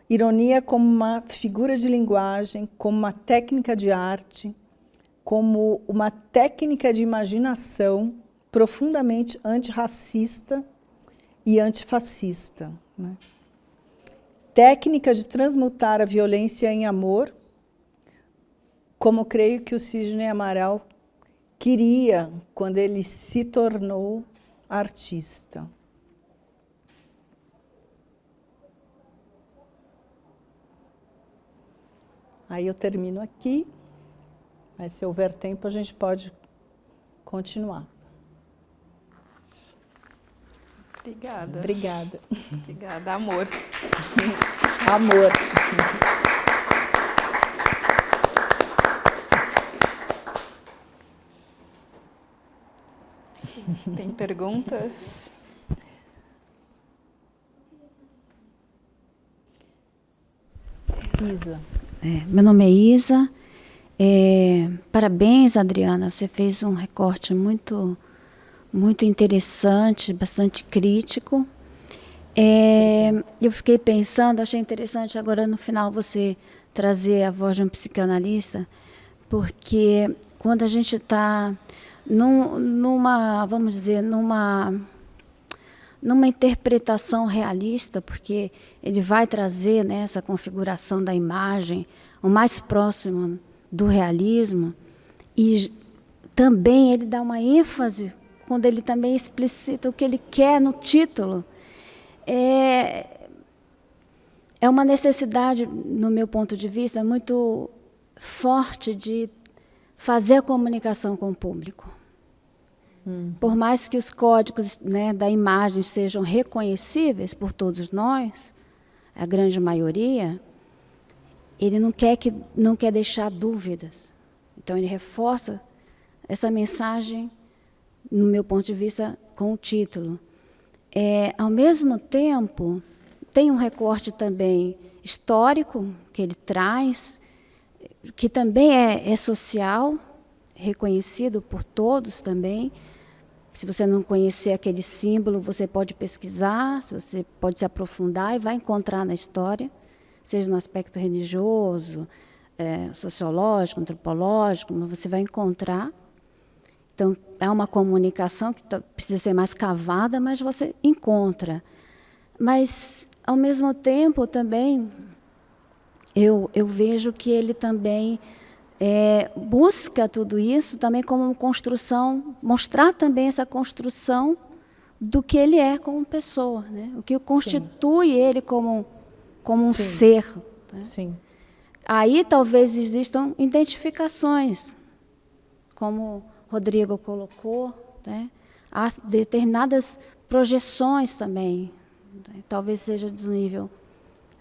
ironia como uma figura de linguagem, como uma técnica de arte, como uma técnica de imaginação profundamente antirracista e antifascista, né? Técnica de transmutar a violência em amor, como creio que o Sidney Amaral queria quando ele se tornou artista. Aí eu termino aqui, mas se houver tempo a gente pode continuar. Obrigada. Obrigada. Obrigada, amor. Amor. Tem perguntas? Isa. Meu nome é Isa. Parabéns, Adriana. Você fez um recorte muito interessante, bastante crítico. Eu fiquei pensando, achei interessante agora no final você trazer a voz de um psicanalista, porque quando a gente está vamos dizer, numa interpretação realista, porque ele vai trazer, né, essa configuração da imagem o mais próximo do realismo, e também ele dá uma ênfase quando ele também explicita o que ele quer no título. É uma necessidade, no meu ponto de vista, muito forte de fazer a comunicação com o público. Por mais que os códigos, né, da imagem sejam reconhecíveis por todos nós, a grande maioria, ele não quer deixar dúvidas. Então, ele reforça essa mensagem, no meu ponto de vista, com o título. Ao mesmo tempo, tem um recorte também histórico que ele traz, que também é social, reconhecido por todos também. Se você não conhecer aquele símbolo, você pode pesquisar, você pode se aprofundar e vai encontrar na história, seja no aspecto religioso, sociológico, antropológico, mas você vai encontrar. Então, é uma comunicação que precisa ser mais cavada, mas você encontra. Mas, ao mesmo tempo, também, eu vejo que ele também busca tudo isso também como uma construção, mostrar também essa construção do que ele é como pessoa, né? O que constitui ele como um ser. Né? Sim. Aí talvez existam identificações, como Rodrigo colocou, né? Há determinadas projeções também, né? Talvez seja do nível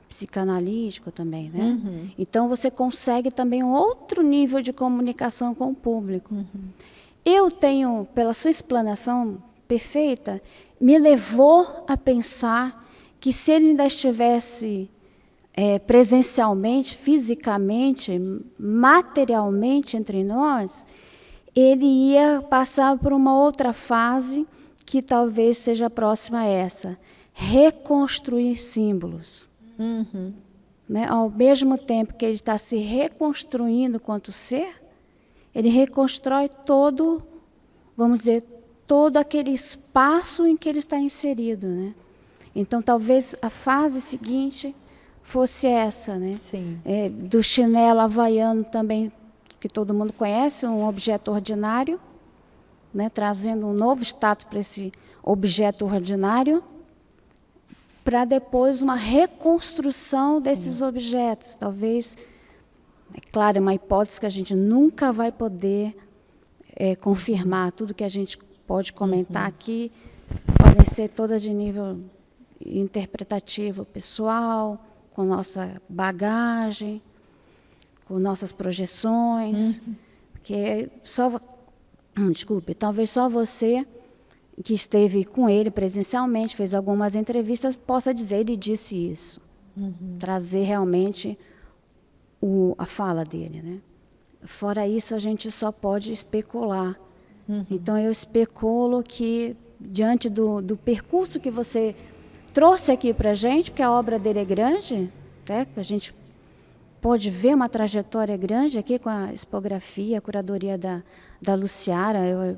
psicanalítico também, né? Uhum. Então você consegue também um outro nível de comunicação com o público. Uhum. Eu tenho, pela sua explanação perfeita, me levou a pensar que se ele ainda estivesse presencialmente, fisicamente, materialmente entre nós, ele ia passar por uma outra fase que talvez seja próxima a essa, reconstruir símbolos. Uhum. Né? Ao mesmo tempo que ele está se reconstruindo quanto ser, ele reconstrói todo, vamos dizer, todo aquele espaço em que ele está inserido. Né? Então, talvez a fase seguinte fosse essa, né? Sim. Do chinelo havaiano também, que todo mundo conhece, um objeto ordinário, né? Trazendo um novo status para esse objeto ordinário, para depois uma reconstrução desses objetos. Talvez, é claro, é uma hipótese que a gente nunca vai poder confirmar. Tudo que a gente pode comentar aqui podem ser todas de nível interpretativo pessoal, com nossa bagagem, com nossas projeções, porque talvez só você que esteve com ele presencialmente, fez algumas entrevistas, possa dizer, ele disse isso. Trazer realmente a fala dele. Né? Fora isso, a gente só pode especular. Então, eu especulo que, diante do percurso que você trouxe aqui para a gente, porque a obra dele é grande, né? A gente pode ver uma trajetória grande aqui com a expografia, a curadoria da Luciara.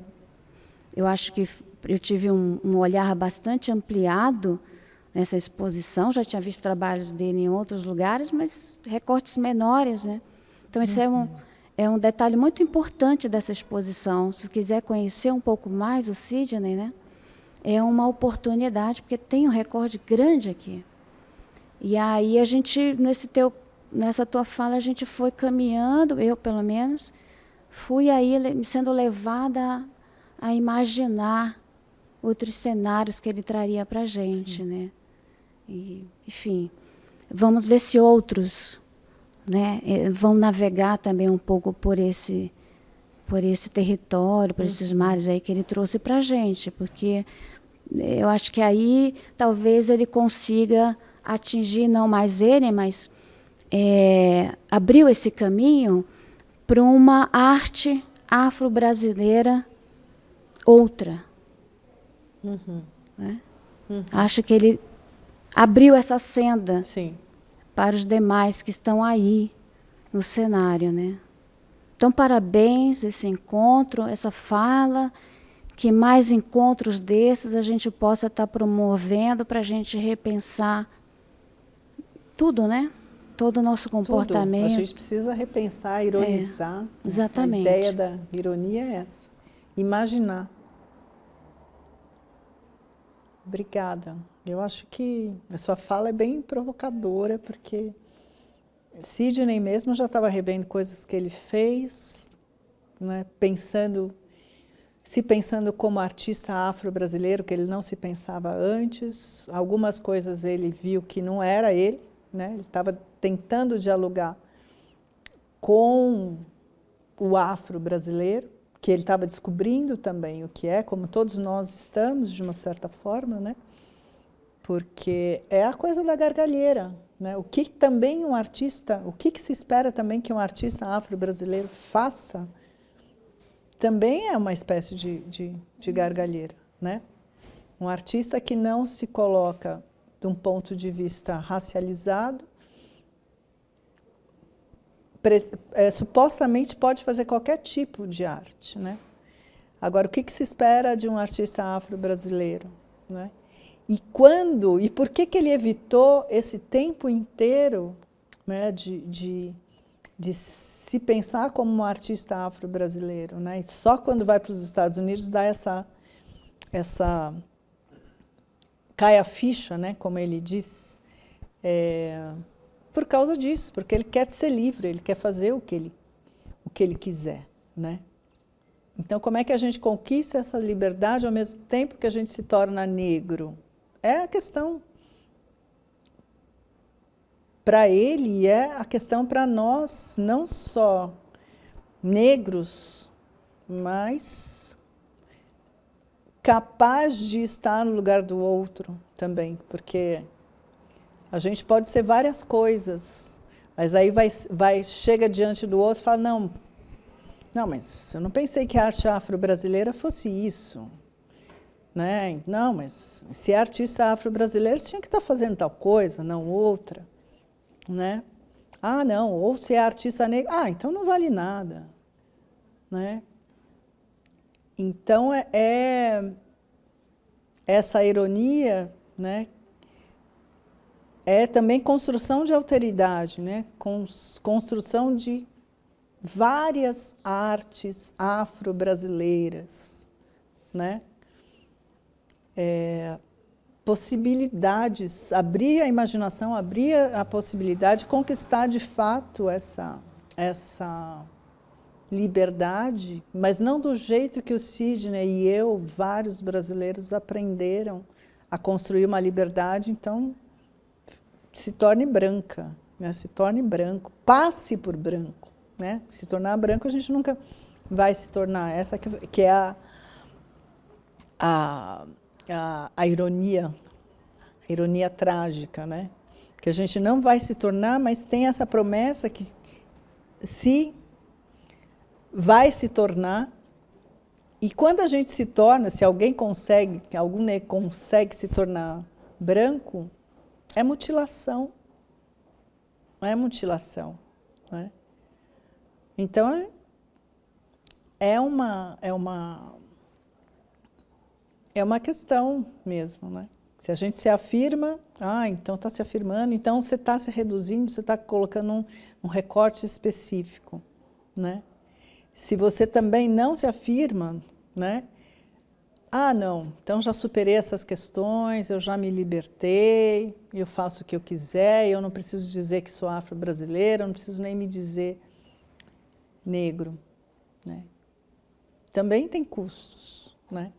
Eu acho que eu tive um olhar bastante ampliado nessa exposição, já tinha visto trabalhos dele em outros lugares, mas recortes menores. Né? Então, isso é um detalhe muito importante dessa exposição. Se quiser conhecer um pouco mais o Sidney, né? É uma oportunidade, porque tem um recorte grande aqui. E aí, a gente, nessa tua fala, a gente foi caminhando, eu pelo menos, fui aí sendo levada a imaginar outros cenários que ele traria para a gente, né? E, enfim, vamos ver se outros, né, vão navegar também um pouco por esse território, por esses mares aí que ele trouxe para a gente, porque eu acho que aí talvez ele consiga atingir, não mais ele, mas abriu esse caminho para uma arte afro-brasileira outra. Né? Acho que ele abriu essa senda para os demais que estão aí no cenário, né? Então, parabéns esse encontro, essa fala, que mais encontros desses a gente possa estar promovendo para a gente repensar tudo, né? Todo o nosso comportamento. Tudo. A gente precisa repensar, ironizar. Exatamente. A ideia da ironia é essa. Imaginar. Obrigada. Eu acho que a sua fala é bem provocadora, porque Sidney mesmo já estava revendo coisas que ele fez, né, se pensando como artista afro-brasileiro, que ele não se pensava antes. Algumas coisas ele viu que não era ele, né? Ele estava tentando dialogar com o afro-brasileiro, que ele estava descobrindo também o que é, como todos nós estamos, de uma certa forma, né? Porque é a coisa da gargalheira, né? O que também um artista, o que se espera também que um artista afro-brasileiro faça, também é uma espécie de gargalheira, né? Um artista que não se coloca de um ponto de vista racializado, supostamente pode fazer qualquer tipo de arte, né? Agora, o que se espera de um artista afro-brasileiro, né? E por que ele evitou esse tempo inteiro, né, de se pensar como um artista afro-brasileiro, né? E só quando vai para os Estados Unidos dá cai a ficha, né, como ele diz, por causa disso, porque ele quer ser livre, ele quer fazer o que ele quiser, né? Então, como é que a gente conquista essa liberdade ao mesmo tempo que a gente se torna negro? É a questão para ele e é a questão para nós, não só negros, mas capaz de estar no lugar do outro também, porque a gente pode ser várias coisas, mas aí chega diante do outro e fala, não, mas eu não pensei que a arte afro-brasileira fosse isso. Né? Não, mas se é artista afro-brasileiro, tinha que estar fazendo tal coisa, não outra. Né? Ah, não, ou se é artista negro, então não vale nada. Né? Então, essa ironia, né, é também construção de alteridade, né? Construção de várias artes afro-brasileiras, né? Possibilidades, abrir a imaginação, abrir a possibilidade de conquistar de fato essa liberdade, mas não do jeito que o Sidney e eu, vários brasileiros, aprenderam a construir uma liberdade, então se torne branca, né? Se torne branco, passe por branco, né? Se tornar branco a gente nunca vai se tornar, essa que é a ironia trágica, né? Que a gente não vai se tornar, mas tem essa promessa que se vai se tornar, e quando a gente se torna, se alguém consegue, algum negro consegue se tornar branco, é mutilação. É mutilação, né? Então, é uma questão mesmo, né? Se a gente se afirma, então está se afirmando, então você está se reduzindo, você está colocando um recorte específico, né? Se você também não se afirma, né? Não, então já superei essas questões, eu já me libertei, eu faço o que eu quiser, eu não preciso dizer que sou afro-brasileira, eu não preciso nem me dizer negro, né? Também tem custos, né?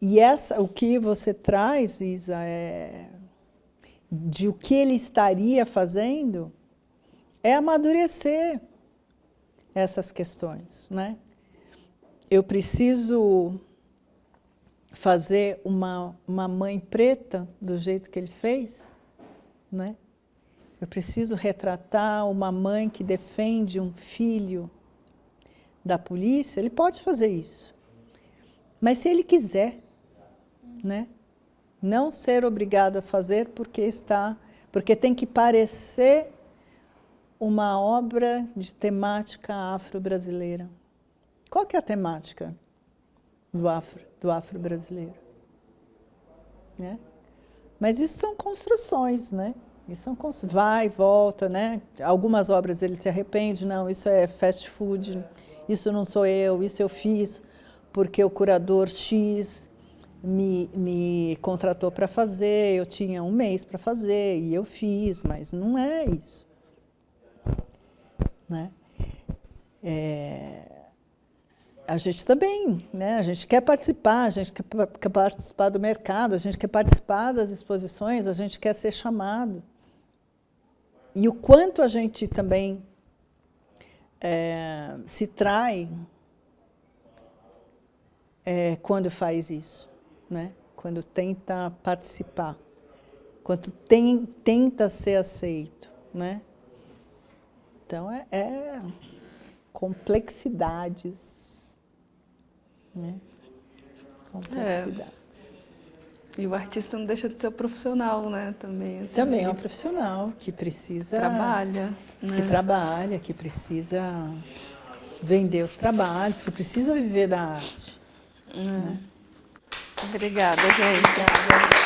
E o que você traz, Isa, de o que ele estaria fazendo é amadurecer essas questões, né? Eu preciso fazer uma mãe preta do jeito que ele fez, né? Eu preciso retratar uma mãe que defende um filho da polícia. Ele pode fazer isso, mas se ele quiser, né? Não ser obrigado a fazer porque tem que parecer uma obra de temática afro-brasileira. Qual que é a temática do afro-brasileiro? Né? Mas isso são construções, né? Isso vai e volta, né? Algumas obras ele se arrepende, não, isso é fast food, isso não sou eu, isso eu fiz porque o curador X me contratou para fazer, eu tinha um mês para fazer e eu fiz, mas não é isso. Né? A gente também, né? A gente quer participar, a gente quer participar do mercado, a gente quer participar das exposições, a gente quer ser chamado. E o quanto a gente também se trai quando faz isso, né? Quando tenta participar, quando tenta ser aceito, né? Então, complexidades, né? Complexidades. E o artista não deixa de ser o profissional, né? Também, assim, também é um profissional que precisa... Trabalha. Né? Que trabalha, que precisa vender os trabalhos, que precisa viver da arte. Né? Obrigada, gente. Obrigada.